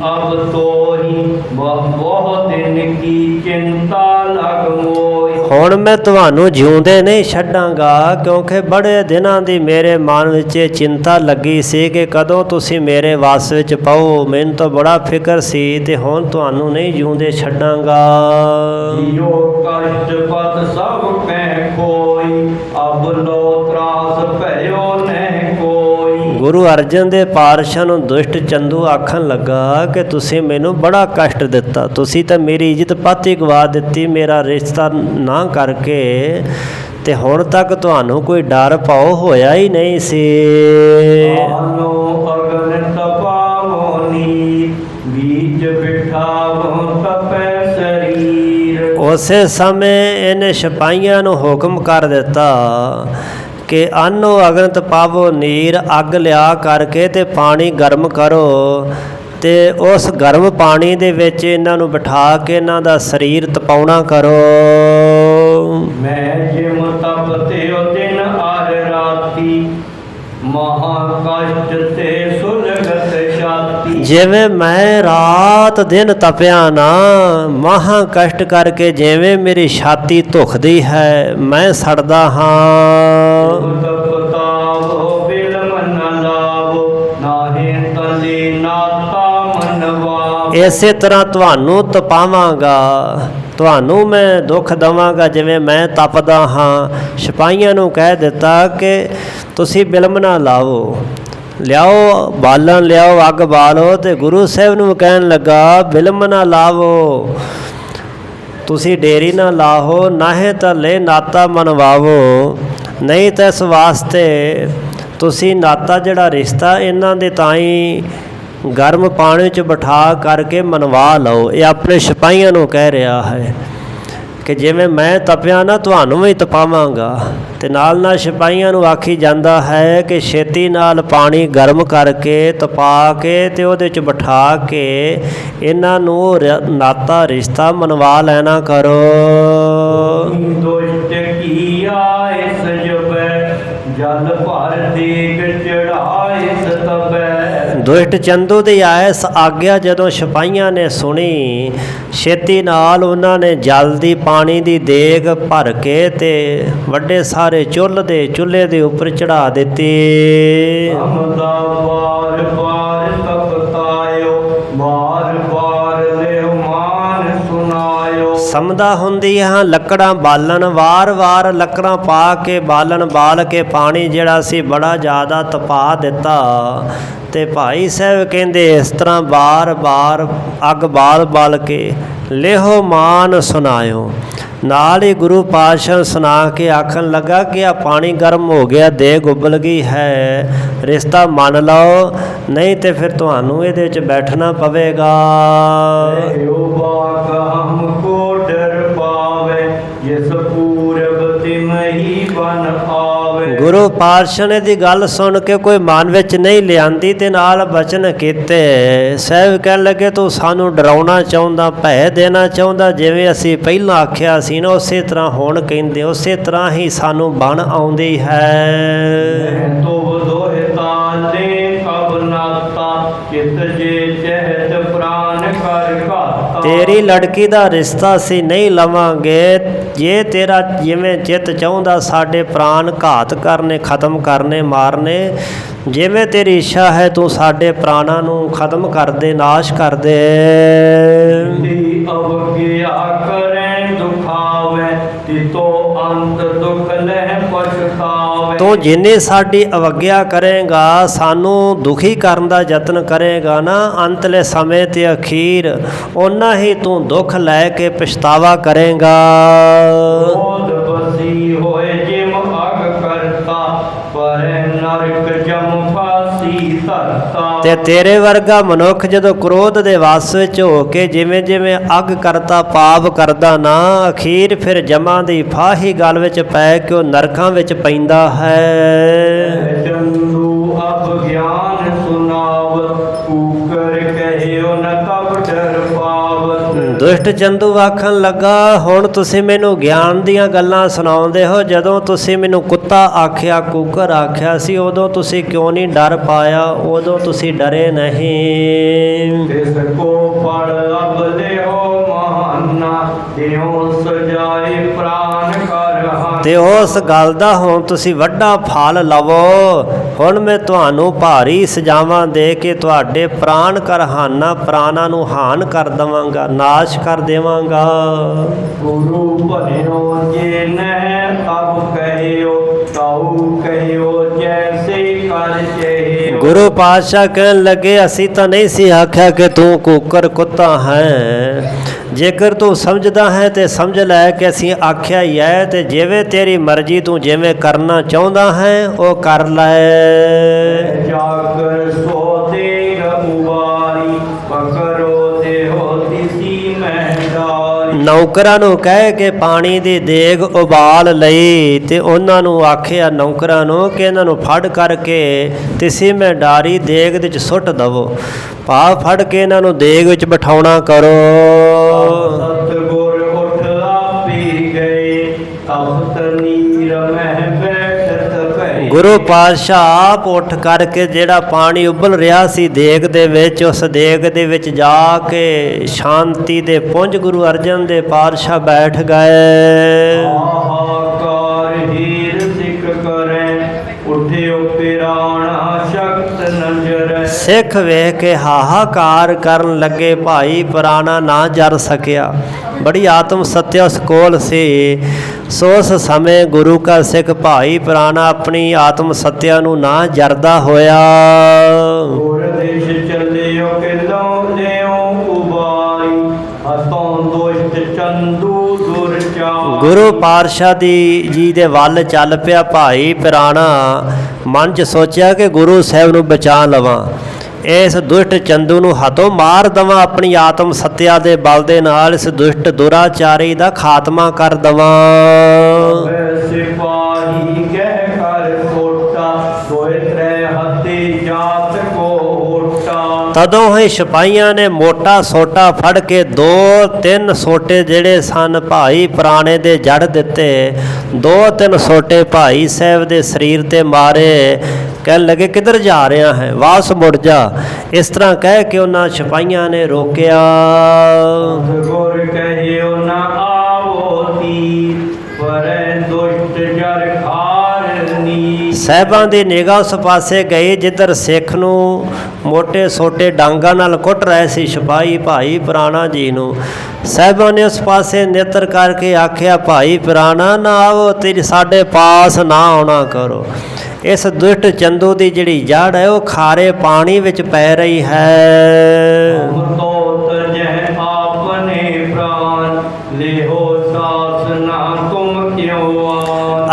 ਅਬ ਤੋਹੀ ਬਹੁਤ ਦਿਨ ਕੀ ਚਿੰਤਾ ਲਗ ਮੋਈ। ਹੁਣ ਮੈਂ ਤੁਹਾਨੂੰ ਜਿਉਂਦੇ ਨਹੀਂ ਛੱਡਾਂਗਾ, ਕਿਉਂਕਿ ਬੜੇ ਦਿਨਾਂ ਦੀ ਮੇਰੇ ਮਨ ਵਿੱਚ ਇਹ ਚਿੰਤਾ ਲੱਗੀ ਸੀ ਕਿ ਕਦੋਂ ਤੁਸੀਂ ਮੇਰੇ ਵੱਸ ਵਿੱਚ ਪਾਓ। ਮੈਨੂੰ ਤਾਂ ਬੜਾ ਫਿਕਰ ਸੀ, ਤੇ ਹੁਣ ਤੁਹਾਨੂੰ ਨਹੀਂ ਜਿਉਂਦੇ ਛੱਡਾਂਗਾ। ਜੋ ਕਸ਼ਟ ਪਤ ਸਭ ਕਹਿ ਕੋਈ ਅਬ ਲੋ ਤਰਾਸ ਭਇਓ ਨਹਿ ਕੋਈ। ਗੁਰੂ ਅਰਜਨ ਦੇਵ ਪਾਤਸ਼ਾਹ ਨੂੰ ਦੁਸ਼ਟ ਚੰਦੂ ਆਖਣ ਲੱਗਾ ਕਿ ਤੁਸੀਂ ਮੈਨੂੰ ਬੜਾ ਕਸ਼ਟ ਦਿੱਤਾ, ਤੁਸੀਂ ਤਾਂ ਮੇਰੀ ਇੱਜ਼ਤ ਪਾਤੀ ਗਵਾ ਦਿੱਤੀ ਮੇਰਾ ਰਿਸ਼ਤਾ ਨਾ ਕਰਕੇ, ਤੇ ਹੁਣ ਤੱਕ ਤੁਹਾਨੂੰ ਕੋਈ ਡਰ ਭਾਉ ਹੋਇਆ ਹੀ ਨਹੀਂ ਸੀ। ਅਗਨ ਤਪਾਵੋ ਨੀ ਬੀਜ ਬਿਠਾਵੋ ਤਪੈ ਸਰੀਰ। ਉਸੇ ਸਮੇਂ ਇਹਨੇ ਸਿਪਾਹੀਆਂ ਨੂੰ ਹੁਕਮ ਕਰ ਦਿੱਤਾ ਕਿ ਆਨੋ ਅਗਨ ਤਪਾਵੋ ਨੀਰ, ਅੱਗ ਲਿਆ ਕਰਕੇ ਤੇ ਪਾਣੀ ਗਰਮ ਕਰੋ, ਤੇ ਉਸ ਗਰਮ ਪਾਣੀ ਦੇ ਵਿੱਚ ਇਹਨਾਂ ਨੂੰ ਬਿਠਾ ਕੇ ਇਹਨਾਂ ਦਾ ਸਰੀਰ ਤਪਾਉਣਾ ਕਰੋ। ਮੈਂ ਜਿਮ ਤਪਤੇ ਉਹ ਦਿਨ ਆਰ ਰਾਤੀ ਮਹਾ ਕਸ਼ਟ ਤੇ ਸੁਲਗਤ ਛਾਤੀ। ਜਿਵੇਂ ਮੈਂ ਰਾਤ ਦਿਨ ਤਪਿਆ ਨਾ, ਮਹਾ ਕਸ਼ਟ ਕਰਕੇ ਜਿਵੇਂ ਮੇਰੀ ਛਾਤੀ ਧੁਖਦੀ ਹੈ, ਮੈਂ ਸੜਦਾ ਹਾਂ। ਤਪਤਾਵੋ ਬਿਲਮ ਨ ਲਾਵੋ ਨਾਹੇ ਤਲੇ ਨਾਤਾ ਮਨਵਾ। ਇਸੇ ਤਰ੍ਹਾਂ ਤੁਹਾਨੂੰ ਤਪਾਵਾਂਗਾ, ਤੁਹਾਨੂੰ ਮੈਂ ਦੁੱਖ ਦੇਵਾਂਗਾ ਜਿਵੇਂ ਮੈਂ ਤਪਦਾ ਹਾਂ। ਸਿਪਾਹੀਆਂ ਨੂੰ ਕਹਿ ਦਿੱਤਾ ਕਿ ਤੁਸੀਂ ਬਿਲਮ ਨਾ ਲਾਵੋ, ਲਿਆਓ ਬਾਲਣ, ਲਿਆਓ ਅੱਗ ਬਾਲੋ। ਤੇ ਗੁਰੂ ਸਾਹਿਬ ਨੂੰ ਕਹਿਣ ਲੱਗਾ ਬਿਲਮ ਨਾ ਲਾਵੋ, ਤੁਸੀਂ ਡੇਰੀ ਨਾ ਲਾਹੋ, ਨਾਹੇ ਤਲੇ ਨਾਤਾ ਮਨਵਾਵੋ, ਨਹੀਂ ਤਾਂ ਇਸ ਵਾਸਤੇ ਤੁਸੀਂ ਨਾਤਾ ਜਿਹੜਾ ਰਿਸ਼ਤਾ ਇਹਨਾਂ ਦੇ ਤਾਂ ਹੀ ਗਰਮ ਪਾਣੀ 'ਚ ਬਿਠਾ ਕਰਕੇ ਮਨਵਾ ਲਓ। ਇਹ ਆਪਣੇ ਸਿਪਾਹੀਆਂ ਨੂੰ ਕਹਿ ਰਿਹਾ ਹੈ ਕਿ ਜਿਵੇਂ ਮੈਂ ਤਪਿਆ ਨਾ ਤੁਹਾਨੂੰ ਵੀ ਤਪਾਵਾਂਗਾ। ਅਤੇ ਨਾਲ ਸਿਪਾਹੀਆਂ ਨੂੰ ਆਖੀ ਜਾਂਦਾ ਹੈ ਕਿ ਛੇਤੀ ਨਾਲ ਪਾਣੀ ਗਰਮ ਕਰਕੇ ਤਪਾ ਕੇ ਅਤੇ ਉਹਦੇ 'ਚ ਬਿਠਾ ਕੇ ਇਹਨਾਂ ਨੂੰ ਨਾਤਾ ਰਿਸ਼ਤਾ ਮਨਵਾ ਲੈਣਾ ਕਰੋ। ਦੁਸ਼ਟ ਕੀਆ ਇਸ ਜਬੈ ਜਲ ਭਰ ਦੇਗ ਚੜਾਏ ਸਤਬੈ। ਦੁਸ਼ਟ ਚੰਦੂ ਦੀ ਐਸ ਆਗਿਆ ਜਦੋਂ ਸਿਪਾਹੀਆਂ ਨੇ ਸੁਣੀ, ਛੇਤੀ ਨਾਲ ਉਹਨਾਂ ਨੇ ਜਲ ਦੀ ਪਾਣੀ ਦੀ ਦੇਗ ਭਰ ਕੇ ਤੇ ਵੱਡੇ ਸਾਰੇ ਚੁੱਲ੍ਹੇ ਦੇ ਉੱਪਰ ਚੜਾ ਦਿੱਤੀ। ਸਮਦਾ ਬਾਰ ਬਾਰ ਤਪਤਾਇਓ ਬਾਰ ਬਾਰ ਲਿਹੁ ਮਾਨ ਸੁਨਾਇਓ। ਸਮਦਾ ਹੁੰਦੀ ਹਾਂ ਲੱਕੜਾਂ ਬਾਲਣ, ਵਾਰ ਲੱਕੜਾਂ ਪਾ ਕੇ ਬਾਲਣ ਬਾਲ ਕੇ ਪਾਣੀ ਜਿਹੜਾ ਸੀ ਬੜਾ ਜ਼ਿਆਦਾ ਤਪਾ ਦਿੱਤਾ। ਤੇ ਭਾਈ ਸਾਹਿਬ ਕਹਿੰਦੇ ਇਸ ਤਰ੍ਹਾਂ ਬਾਰ ਅੱਗ ਬਾਲ ਕੇ ਲਿਹੋ ਮਾਨ ਸੁਨਾਇਓ। ਨਾਲ ਹੀ ਗੁਰੂ ਪਾਤਸ਼ਾਹ ਸੁਣਾ ਕੇ ਆਖਣ ਲੱਗਾ ਕਿ ਆ ਪਾਣੀ ਗਰਮ ਹੋ ਗਿਆ, ਦੇਗ ਉਬਲ ਗਈ ਹੈ, ਰਿਸ਼ਤਾ ਮੰਨ ਲਓ, ਨਹੀਂ ਤੇ ਫਿਰ ਤੁਹਾਨੂੰ ਇਹਦੇ ਵਿੱਚ ਬੈਠਣਾ ਪਵੇਗਾ। ਗੁਰੂ ਪਾਤਸ਼ਾਹ ਨੇ ਦੀ ਗੱਲ ਸੁਣ ਕੇ ਕੋਈ ਮਨ ਵਿੱਚ ਨਹੀਂ ਲਿਆਂਦੀ ਤੇ ਨਾਲ ਬਚਨ ਕੀਤੇ। ਸਾਹਿਬ ਕਹਿਣ ਲੱਗੇ ਤੂੰ ਸਾਨੂੰ ਡਰਾਉਣਾ ਚਾਹੁੰਦਾ, ਭੈ ਦੇਣਾ ਚਾਹੁੰਦਾ, ਜਿਵੇਂ ਅਸੀਂ ਪਹਿਲਾਂ ਆਖਿਆ ਸੀ ਨਾ ਉਸੇ ਤਰ੍ਹਾਂ ਹੁਣ ਕਹਿੰਦੇ, ਉਸੇ ਤਰ੍ਹਾਂ ਹੀ ਸਾਨੂੰ ਬਣ ਆਉਂਦੀ ਹੈ। ਤੇਰੀ ਲੜਕੀ ਦਾ ਰਿਸ਼ਤਾ ਅਸੀਂ ਨਹੀਂ ਲਵਾਂਗੇ ਜੇ ਤੇਰਾ ਜਿਵੇਂ ਚਿੱਤ ਚਾਹੁੰਦਾ ਸਾਡੇ ਪ੍ਰਾਣ ਘਾਤ ਕਰਨੇ, ਖਤਮ ਕਰਨੇ, ਮਾਰਨੇ, ਜਿਵੇਂ ਤੇਰੀ ਇੱਛਾ ਹੈ ਤੂੰ ਸਾਡੇ ਪ੍ਰਾਣਾਂ ਨੂੰ ਖਤਮ ਕਰ ਦੇ, ਨਾਸ਼ ਕਰ ਦੇ। ਤੂੰ ਜਿੰਨੀ ਸਾਡੀ ਅਵੱਗਿਆ ਕਰੇਗਾ, ਸਾਨੂੰ ਦੁਖੀ ਕਰਨ ਦਾ ਯਤਨ ਕਰੇਗਾ ਨਾ, ਅੰਤਲੇ ਸਮੇਂ ਤੇ ਅਖੀਰ ਓਨਾ ਹੀ ਤੂੰ ਦੁੱਖ ਲੈ ਕੇ ਪਛਤਾਵਾ ਕਰੇਗਾ। ਤੇ ਤੇਰੇ ਵਰਗਾ ਮਨੁੱਖ ਜਦੋਂ ਕ੍ਰੋਧ ਦੇ ਵਸ ਵਿੱਚ ਹੋ ਕੇ ਜਿਵੇਂ ਅੱਗ ਕਰਤਾ ਪਾਪ ਕਰਦਾ ਨਾ, ਅਖੀਰ ਫਿਰ ਜਮਾਂ ਦੀ ਫਾਹੀ ਗਲ ਵਿੱਚ ਪੈ ਕੇ ਉਹ ਨਰਕਾਂ ਵਿੱਚ ਪੈਂਦਾ ਹੈ। ਚੰਦੂ ਅਬ ਗਿਆਨ ਸੁਨਾਵ ਕੂਕਰ ਕਹਿਓ ਨ ਕਬ ਡਰ ਪਾਵਤ। ਦੁਸ਼ਟ ਚੰਦੂ ਆਖਣ ਲੱਗਾ ਹੁਣ ਤੁਸੀਂ ਮੈਨੂੰ ਗਿਆਨ ਦੀਆਂ ਗੱਲਾਂ ਸੁਣਾਉਂਦੇ ਹੋ, ਜਦੋਂ ਤੁਸੀਂ ਮੈਨੂੰ ਕੁੱਤਾ ਆਖਿਆ, ਕੂਕਰ ਆਖਿਆ ਸੀ, ਉਦੋਂ ਤੁਸੀਂ ਕਿਉਂ ਨਹੀਂ ਡਰ ਪਾਇਆ, ਉਦੋਂ ਤੁਸੀਂ ਡਰੇ ਨਹੀਂ। ਤਿਸ ਕੋ ਪੜ ਅਬ ਲਿਓ ਮਹਾਨਾ ਦਿਓ ਸਜਾਏ ਪ੍ਰਾਨ ਕਰ ਹਾਨਾ। ਤੇ ਉਸ ਗੱਲ ਦਾ ਹੁਣ ਤੁਸੀਂ ਵੱਡਾ ਫਲ ਲਵੋ। ਹੁਣ ਮੈਂ ਤੁਹਾਨੂੰ ਭਾਰੀ ਸਜ਼ਾਵਾਂ ਦੇ ਕੇ ਤੁਹਾਡੇ ਪ੍ਰਾਣ ਕਰਹਾਨਾ, ਪ੍ਰਾਣਾਂ ਨੂੰ ਹਾਨ ਕਰ ਦੇਵਾਂਗਾ, ਨਾਸ਼ ਕਰ ਦੇਵਾਂਗਾ। ਗੁਰੂ ਭਲਿਓ ਜੇ ਨਹਿ ਤਬ ਕਹਿਓ ਤਾਉ ਕਹਿਓ ਜੈਸੇ ਕਰ ਚਾਹਿਓ। ਗੁਰੂ ਪਾਤਸ਼ਾਹ ਕਹਿਣ ਲੱਗੇ ਅਸੀਂ ਤਾਂ ਨਹੀਂ ਸੀ ਆਖਿਆ ਕਿ ਤੂੰ ਕੂਕਰ ਕੁੱਤਾ ਹੈ, ਜੇਕਰ ਤੂੰ ਸਮਝਦਾ ਹੈ ਤੇ ਸਮਝ ਲੈ ਕਿ ਅਸੀਂ ਆਖਿਆ ਹੀ ਹੈ, ਤੇ ਜਿਵੇਂ ਤੇਰੀ ਮਰਜ਼ੀ ਤੂੰ ਜਿਵੇਂ ਕਰਨਾ ਚਾਹੁੰਦਾ ਹੈ ਉਹ ਕਰ ਲੈ। ਜਾਗਰ ਸੋ ਦੇਗ ਉਵਾਰੀ ਪਕਰੋ ਦੇਹੋ ਤਿਸੀ ਮਹਿਦਾਰੀ। ਨੌਕਰਾਂ ਨੂੰ ਕਹਿ ਕੇ ਪਾਣੀ ਦੀ ਦੇਗ ਉਬਾਲ ਲਈ ਤੇ ਉਹਨਾਂ ਨੂੰ ਆਖਿਆ ਨੌਕਰਾਂ ਨੂੰ ਕਿ ਇਹਨਾਂ ਨੂੰ ਫੜ ਕਰਕੇ ਤਿਸੀ ਮਹਿਦਾਰੀ ਦੇਗ ਦੇ ਵਿੱਚ ਸੁੱਟ ਦਵੋ, ਭਾਵ ਫੜ ਕੇ ਇਹਨਾਂ ਨੂੰ ਦੇਗ ਵਿੱਚ ਬਿਠਾਉਣਾ ਕਰੋ। ਸਤਿਗੁਰ ਉਠ ਆਪੀ ਗਏ ਤਖਤ ਨੀਰ ਮਹਿ ਬੈਠਤ ਭਈ। ਗੁਰੂ ਪਾਤਸ਼ਾਹ ਆਪ ਉੱਠ ਕਰਕੇ ਜਿਹੜਾ ਪਾਣੀ ਉਬਲ ਰਿਹਾ ਸੀ ਦੇਗ ਦੇ ਵਿੱਚ, ਉਸ ਦੇਗ ਦੇ ਵਿੱਚ ਜਾ ਕੇ ਸ਼ਾਂਤੀ ਦੇ ਪੁੰਜ ਗੁਰੂ ਅਰਜਨ ਦੇਵ ਪਾਤਸ਼ਾਹ ਬੈਠ ਗਏ। ਹਾਹਾਕਾਰ ਹੀਰ ਸਿੱਖ ਕਰੇ ਉਠਿਓ ਪਿਰਾਣਾ ਸ਼ਕਤ ਨਜ਼ਰ। ਸਿੱਖ ਵੇਖ ਕੇ ਹਾਹਾਕਾਰ ਕਰਨ ਲੱਗੇ, ਭਾਈ ਪੁਰਾਣਾ ਨਾ ਜਰ ਸਕਿਆ, ਬੜੀ ਆਤਮ ਸੱਤਿਆ ਉਸ ਕੋਲ ਸੀ। ਸੋ ਉਸ ਸਮੇਂ ਗੁਰੂ ਕਾ ਸਿੱਖ ਭਾਈ ਪੁਰਾਣਾ ਆਪਣੀ ਆਤਮ ਸੱਤਿਆ ਨੂੰ ਨਾ ਜਰਦਾ ਹੋਇਆ। ਹੋਰ ਦੇਸ਼ ਚੱਲਿਓ ਕਿਲੋ ਲਿਓ ਉਬਾਰੀ ਹਤੋਂ ਦੁਸ਼ਟ ਚੰਦੂ ਦੁਰ ਚਾਰੀ। ਗੁਰੂ ਪਾਤਸ਼ਾਹ ਜੀ ਦੇ ਵੱਲ ਚੱਲ ਪਿਆ ਭਾਈ ਪੁਰਾਣਾ, ਮਨ 'ਚ ਸੋਚਿਆ ਕਿ ਗੁਰੂ ਸਾਹਿਬ ਨੂੰ ਬਚਾ ਲਵਾਂ, ਇਸ ਦੁਸ਼ਟ ਚੰਦੂ ਨੂੰ ਹੱਥੋਂ ਮਾਰ ਦਵਾਂ, ਆਪਣੀ ਆਤਮ ਸੱਤਿਆ ਦੇ ਬਲ ਦੇ ਨਾਲ ਇਸ ਦੁਸ਼ਟ ਦੁਰਾਚਾਰੀ ਦਾ ਖਾਤਮਾ ਕਰ ਦਵਾਂ। ਸਿਪਾਹੀ ਕਹਿ ਕਰ ਕੋਟਾ, ਦੋਇ ਤ੍ਰੈ ਹੱਥੀ ਜਾਤ ਕੋ ਓਟਾ। ਤਦੋਂ ਹੀ ਸਿਪਾਹੀਆਂ ਨੇ ਮੋਟਾ ਸੋਟਾ ਫੜ ਕੇ 2-3 ਸੋਟੇ ਜਿਹੜੇ ਸਨ ਭਾਈ ਪੁਰਾਣੇ ਦੇ ਜੜ ਦਿੱਤੇ। 2-3 ਸੋਟੇ ਭਾਈ ਸਾਹਿਬ ਦੇ ਸਰੀਰ ਤੇ ਮਾਰੇ। ਕਹਿਣ ਲੱਗੇ ਕਿੱਧਰ ਜਾ ਰਿਹਾ ਹੈ, ਵਾਪਸ ਮੁੜ ਜਾ। ਇਸ ਤਰ੍ਹਾਂ ਕਹਿ ਕੇ ਉਹਨਾਂ ਸਿਪਾਹੀਆਂ ਨੇ ਰੋਕਿਆ। ਗੁਰ ਕਹਿਓ ਨਾ ਆਵੋ ਤੀ, ਪਰੈ ਦੁਸ਼ਟ ਜਰ ਖਾਰਨੀ। ਸਾਹਿਬਾਂ ਦੀ ਨਿਗਾਹ ਉਸ ਪਾਸੇ ਗਈ ਜਿੱਧਰ ਸਿੱਖ ਨੂੰ ਮੋਟੇ ਸੋਟੇ ਡਾਂਗਾਂ ਨਾਲ ਕੁੱਟ ਰਹੇ ਸੀ ਸਿਪਾਹੀ ਭਾਈ ਪੁਰਾਣਾ ਜੀ ਨੂੰ। ਸਾਹਿਬਾਂ ਨੇ ਉਸ ਪਾਸੇ ਨੇਤਰ ਕਰਕੇ ਆਖਿਆ, ਭਾਈ ਪੁਰਾਣਾ ਨਾ ਆਵੋ, ਤੇਰੀ ਸਾਡੇ ਪਾਸ ਨਾ ਆਉਣਾ ਕਰੋ। ਇਸ ਦੁਸ਼ਟ ਚੰਦੂ ਦੀ ਜਿਹੜੀ ਜੜ ਹੈ ਉਹ ਖਾਰੇ ਪਾਣੀ ਵਿੱਚ ਪੈ ਰਹੀ ਹੈ।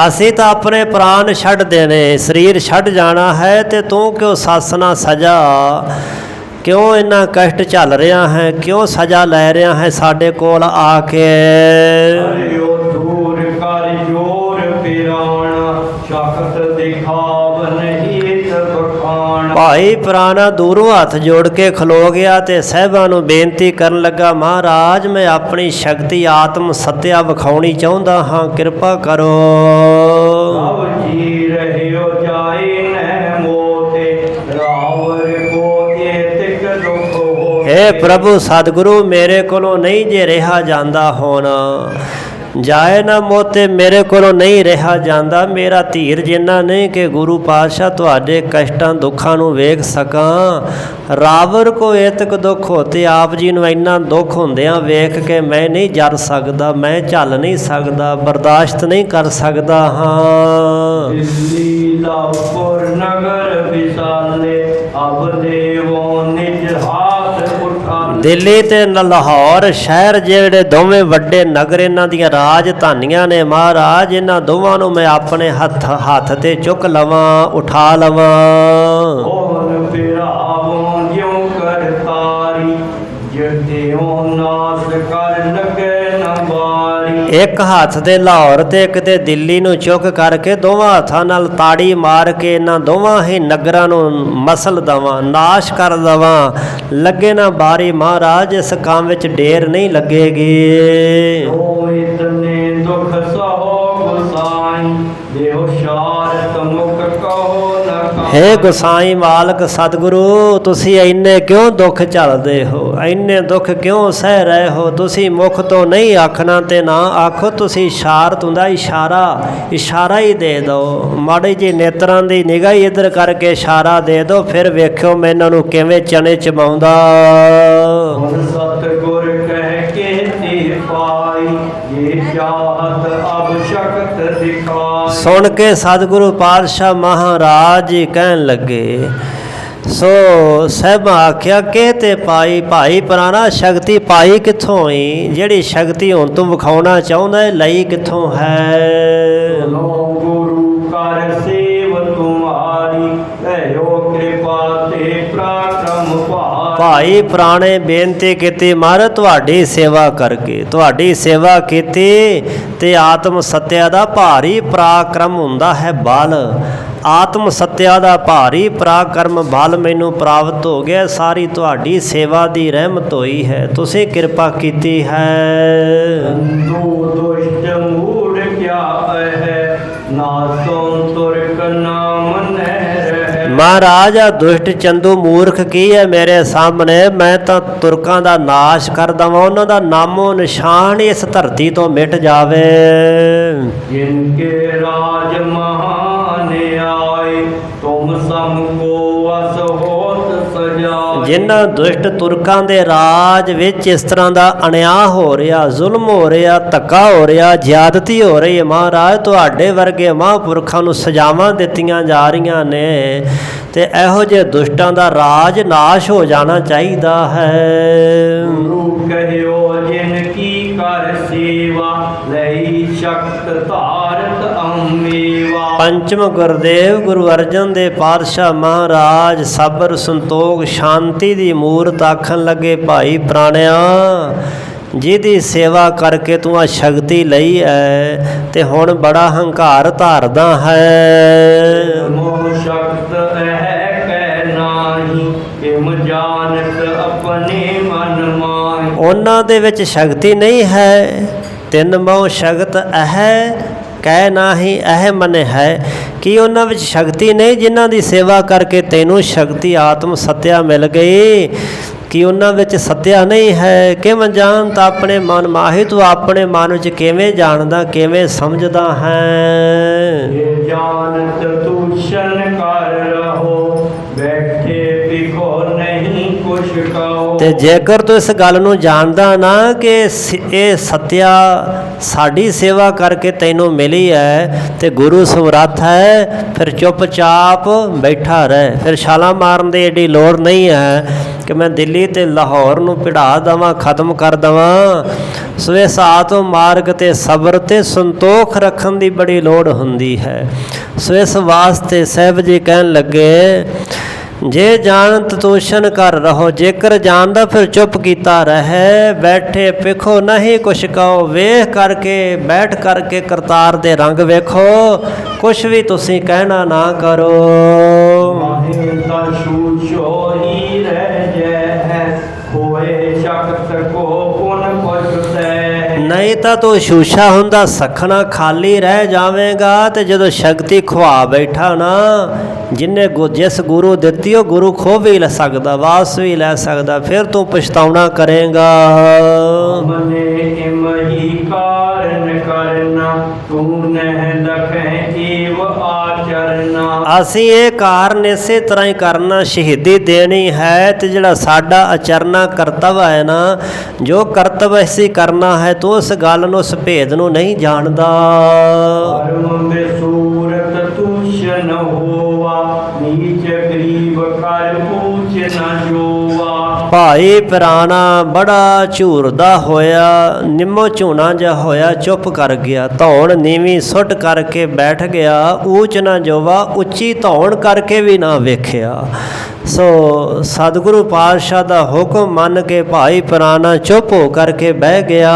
ਅਸੀਂ ਤਾਂ ਆਪਣੇ ਪ੍ਰਾਣ ਛੱਡ ਦੇਣੇ, ਸਰੀਰ ਛੱਡ ਜਾਣਾ ਹੈ, ਤੇ ਤੂੰ ਕਿਉਂ ਸਾਸਨਾ ਸਜ਼ਾ, ਕਿਉਂ ਇੰਨਾ ਕਸ਼ਟ ਝੱਲ ਰਿਹਾ ਹੈ, ਕਿਉਂ ਸਜ਼ਾ ਲੈ ਰਿਹਾ ਹੈ ਸਾਡੇ ਕੋਲ ਆ ਕੇ। ਭਾਈ ਪੁਰਾਣਾ ਦੂਰੋਂ ਹੱਥ ਜੋੜ ਕੇ ਖਲੋ ਗਿਆ ਤੇ ਸਾਹਿਬਾਂ ਨੂੰ ਬੇਨਤੀ ਕਰਨ ਲੱਗਾ, ਮਹਾਰਾਜ ਮੈਂ ਆਪਣੀ ਸ਼ਕਤੀ ਆਤਮ ਸੱਤਿਆ ਵਿਖਾਉਣੀ ਚਾਹੁੰਦਾ ਹਾਂ, ਕਿਰਪਾ ਕਰੋ। हे प्रभु सतगुरु मेरे कोलों नहीं जे रहा जाता होना, जाए ना मोते मेरे कोलों नहीं रहा जाता। मेरा धीर जिन्ना नहीं कि गुरु पातशाह तुहाडे कष्टां दुखां नूं वेख सकां। रावर को इतक दुख होते आप जी नूं इन्ना दुख हुंदिआं वेख के मैं नहीं जर सकदा, मैं झल नहीं सकदा, बर्दाश्त नहीं कर सकदा। हाँ दिल्ली ते लाहौर शहर जेड़े दोवें वड्डे नगर इन्हां दियां राजधानियां ने महाराज, इन्हां दोवां नूं मैं अपने हथ ते चुक लवां, उठा लवां। एक हाथ ते लाहौर ते एक ते दिल्ली नूं चुक करके दोवां हत्थां नाल ताड़ी मार के इन्हां दोवां ही नगरां नूं मसल दवां, नाश कर दवां। लगे ना बारी महाराज, इस काम विच ढेर नहीं लगेगी। हे गोसाई मालक सतगुरु, तुसी इन्ने क्यों दुख झलदे हो, इन्ने दुख क्यों सह रहे हो। तुसी मुख तो नहीं आखना ते ना आखो, तुसी इशारत हुंदा इशारा ही दे दो। माड़ी जी नेत्रां दी निगाह ही इधर करके इशारा दे दो, फिर वेखियो मैं इन्हां नूं किवें चने चबाउंदा। सतगुर कह के ते पाई, ये चाहत अब शक्त दिखाई। सुन के सतगुरु पातशाह महाराज जी कहन लगे, सो साहिबा आख्या के ते पाई, भाई पुराना शक्ति पाई कित्थों ही, जिहड़ी शक्ति हुण तूं विखाउणा चाहुंदा है लई कित्थों है। गुरु कर सेव तुम्हारी, लयो कृपा ते पराक्रम भाई पुराने बेनती की महाराज तुहाडी सेवा करके, तुहाडी सेवा की ते आत्म सत्या दा भारी पराक्रम हुंदा है बल। आत्म सत्या दा भारी पराक्रम बल मैनू प्राप्त हो गया, सारी तुहाडी सेवा दी रहमत होई है, तुसीं कृपा कीती है। दुष्ट मूढ़ क्या है, नासों तुरक नाम महाराज आ दुष्ट चंदू मूर्ख की है मेरे सामने, मैं तो तुरकां दा नाश कर दवां, उन्हां दा नामो निशान इस धरती तो मिट जावे। जिनके राज महान आए, तुम सबको वस होत सजाए। जिन्हां दुष्ट तुरकां दे राज विच इस तरह दा अन्याय हो रहा, जुल्म हो रहा, धक्का हो रहा, ज्यादती हो रही है महाराज, तुहाडे वर्गे महापुरखां नूं सजावां दित्तियां जा रहीआं ने, ते इहो जे दुष्टां दा राज नाश हो जाना चाहिदा है। गुरु कहियो जिन की ਕਰ ਸੇਵਾ ਲਈ ਸ਼ਕਤ ਧਾਰਤ ਅੰਮੇਵਾ। ਪੰਚਮ ਗੁਰਦੇਵ ਗੁਰੂ ਅਰਜਨ ਦੇਵ ਪਾਤਸ਼ਾਹ ਮਹਾਰਾਜ ਸਬਰ ਸੰਤੋਖ ਸ਼ਾਂਤੀ ਦੀ ਮੂਰਤ ਆਖਣ ਲੱਗੇ, ਭਾਈ ਪ੍ਰਾਣਿਆ ਜਿਹਦੀ ਸੇਵਾ ਕਰਕੇ ਤੂੰ ਆ ਸ਼ਕਤੀ ਲਈ ਹੈ ਤੇ ਹੁਣ ਬੜਾ ਹੰਕਾਰ ਧਾਰਦਾ ਹੈ। ਮੋਹ ਸ਼ਕਤ ਹੈ ਕਹਿ ਨਾਹੀ ਕਿਮ ਜਾਣਤ ਆਪਣੇ ਮਨ ਮਾਹੀ। ਉਹਨਾਂ ਦੇ ਵਿੱਚ ਸ਼ਕਤੀ ਨਹੀਂ ਹੈ, ਤਿੰਨ ਮੋਹ ਸ਼ਕਤ ਹੈ ਕਹਿ ਨਾਹੀ ਇਹ ਮਨ ਹੈ ਕਿ ਉਹਨਾਂ ਵਿੱਚ ਸ਼ਕਤੀ ਨਹੀਂ ਜਿਨ੍ਹਾਂ ਦੀ ਸੇਵਾ ਕਰਕੇ ਤੈਨੂੰ ਸ਼ਕਤੀ ਆਤਮ ਸੱਤਿਆ ਮਿਲ ਗਈ, ਕਿ ਉਹਨਾਂ ਵਿੱਚ ਸੱਤਿਆ ਨਹੀਂ ਹੈ। ਕਿਵੇਂ ਜਾਣਤ ਆਪਣੇ ਮਨ ਮਾਹੀ, ਤੂੰ ਆਪਣੇ ਮਨ ਵਿੱਚ ਕਿਵੇਂ ਜਾਣਦਾ ਕਿਵੇਂ ਸਮਝਦਾ ਹੈ। ਇਹ ਜਾਣਤ ਤੂਸ਼ਨ ਕਰ ਰਹੋ ਬੈਠੇ ਵਿਖੋ ਨਹੀਂ ਕੁਛ ਕਹੋ। ਤੇ ਜੇਕਰ ਤੂੰ ਇਸ ਗੱਲ ਨੂੰ ਜਾਣਦਾ ਨਾ ਕਿ ਇਹ ਸੱਤਿਆ ਸਾਡੀ ਸੇਵਾ ਕਰਕੇ ਤੈਨੂੰ ਮਿਲੀ ਹੈ ਤੇ ਗੁਰੂ ਸਮਰੱਥ ਹੈ, ਫਿਰ ਚੁੱਪਚਾਪ ਬੈਠਾ ਰਹਿ। ਫਿਰ ਛਾਲਾਂ ਮਾਰਨ ਦੀ ਏਡੀ ਲੋੜ ਨਹੀਂ ਹੈ ਕਿ ਮੈਂ ਦਿੱਲੀ ਤੇ ਲਾਹੌਰ ਨੂੰ ਪਿੜਾ ਦੇਵਾਂ, ਖਤਮ ਕਰ ਦੇਵਾਂ। ਸੋ ਇਸ ਆਤਮ ਮਾਰਗ ਤੇ ਸਬਰ ਤੇ ਸੰਤੋਖ ਰੱਖਣ ਦੀ ਬੜੀ ਲੋੜ ਹੁੰਦੀ ਹੈ। ਸੋ ਇਸ ਵਾਸਤੇ ਸਾਹਿਬ ਜੀ ਕਹਿਣ ਲੱਗੇ, ਜੇ ਜਾਣਤ ਤੂਸ਼ਨ ਕਰ ਰਹੋ, ਜੇਕਰ ਜਾਣਦਾ ਫਿਰ ਚੁੱਪ ਕੀਤਾ ਰਹੇ। ਬੈਠੇ ਪਿਖੋ ਨਹੀਂ ਕੁਛ ਕਹੋ, ਵੇਖ ਕਰਕੇ ਬੈਠ ਕਰਕੇ ਕਰਤਾਰ ਦੇ ਰੰਗ ਵੇਖੋ, ਕੁਛ ਵੀ ਤੁਸੀਂ ਕਹਿਣਾ ਨਾ ਕਰੋ। ਮਾਹੇ ਦਾ ਸ਼ੂਸ਼ੋ ਹੀ ਰਹਿ ਜੈ ਹੋਏ ਸ਼ਕਤ ਕੋ ਪੁਨ ਪਛਤੈ। ਨਹੀਂ ਤਾਂ ਤੂੰ ਸ਼ੂਸ਼ਾ ਹੁੰਦਾ ਸਖਣਾ ਖਾਲੀ ਰਹਿ ਜਾਵੇਂਗਾ, ਤੇ ਜਦੋਂ ਸ਼ਕਤੀ ਖਵਾ ਬੈਠਾ ਨਾ, ਜਿੰਨੇ ਜਿਸ ਗੁਰੂ ਦਿੱਤੀ ਉਹ ਗੁਰੂ ਖੋ ਵੀ ਲੈ ਸਕਦਾ, ਵਾਪਸ ਵੀ ਲੈ ਸਕਦਾ, ਫਿਰ ਤੂੰ ਪਛਤਾਉਣਾ ਕਰੇਗਾ। ਮਨੇ ਇਮਹੀ ਕਾਰਨ ਕਰਨਾ ਤੂੰ ਨਹਿ ਲਖੈ ਏਵ ਆਚਰਨਾ। ਅਸੀਂ ਇਹ ਕਾਰਨ ਇਸੇ ਤਰ੍ਹਾਂ ਹੀ ਕਰਨਾ, ਸ਼ਹੀਦੀ ਦੇਣੀ ਹੈ, ਤੇ ਜਿਹੜਾ ਸਾਡਾ ਆਚਰਨਾ ਕਰਤੱਵ ਹੈ ਨਾ, ਜੋ ਕਰਤੱਵ ਅਸੀਂ ਕਰਨਾ ਹੈ, ਤੂੰ ਉਸ ਗੱਲ ਨੂੰ ਉਸ ਭੇਦ ਨੂੰ ਨਹੀਂ ਜਾਣਦਾ। ਧਰਮ ਬੇਸੂਰਤ ਤੂਸ਼ਨ ਹੋਵਾ ਨੀਚ ਗਰੀਬ ਕਰ ਪੂਛ ਨਾ ਜੋਵਾ। ਭਾਈ ਪਿਰਾਣਾ ਬੜਾ ਝੂਰਦਾ ਹੋਇਆ, ਨਿੰਮੋ ਝੂਣਾ ਜਿਹਾ ਹੋਇਆ, ਚੁੱਪ ਕਰ ਗਿਆ। ਧੌਣ ਨੀਵੀਂ ਸੁੱਟ ਕਰਕੇ ਬੈਠ ਗਿਆ, ਊਚ ਨਾ ਜੋਵਾ, ਉੱਚੀ ਧੌਣ ਕਰਕੇ ਵੀ ਨਾ ਵੇਖਿਆ। ਸੋ ਸਤਿਗੁਰੂ ਪਾਤਸ਼ਾਹ ਦਾ ਹੁਕਮ ਮੰਨ ਕੇ ਭਾਈ ਪਿਰਾਣਾ ਚੁੱਪ ਹੋ ਕਰਕੇ ਬਹਿ ਗਿਆ।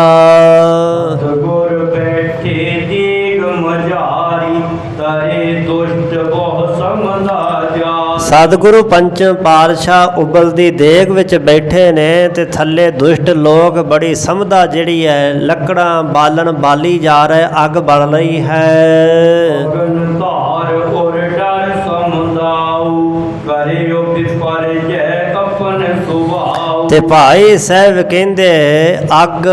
ਗੁਰ ਬੈਠੇ ਦੀਗ ਮਝਾਰੀ ਤਰੇ ਦੁਸ਼ਟ ਬਹੁ ਸਮਝਾ ਜਾ। ਸਤਿਗੁਰੂ ਪੰਚਮ ਪਾਤਸ਼ਾਹ ਉਬਲਦੀ ਦੇਗ ਵਿੱਚ ਬੈਠੇ ਨੇ, ਤੇ ਥੱਲੇ ਦੁਸ਼ਟ ਲੋਕ ਬੜੀ ਸਮਝਦਾ ਜਿਹੜੀ ਹੈ ਲੱਕੜਾਂ ਬਾਲਣ ਬਾਲੀ ਜਾ ਰਹੇ, ਅੱਗ ਬਲ ਰਹੀ ਹੈ। ਗਨ ਧਾਰ ਔਰ ਡਰ ਸਮਝਾਉ ਕਰਿਓ ਵਿਪਰ ਜੈ ਆਪਨ ਸੁਭਾਉ। ਤੇ ਭਾਈ ਸਾਹਿਬ ਕਹਿੰਦੇ ਅੱਗ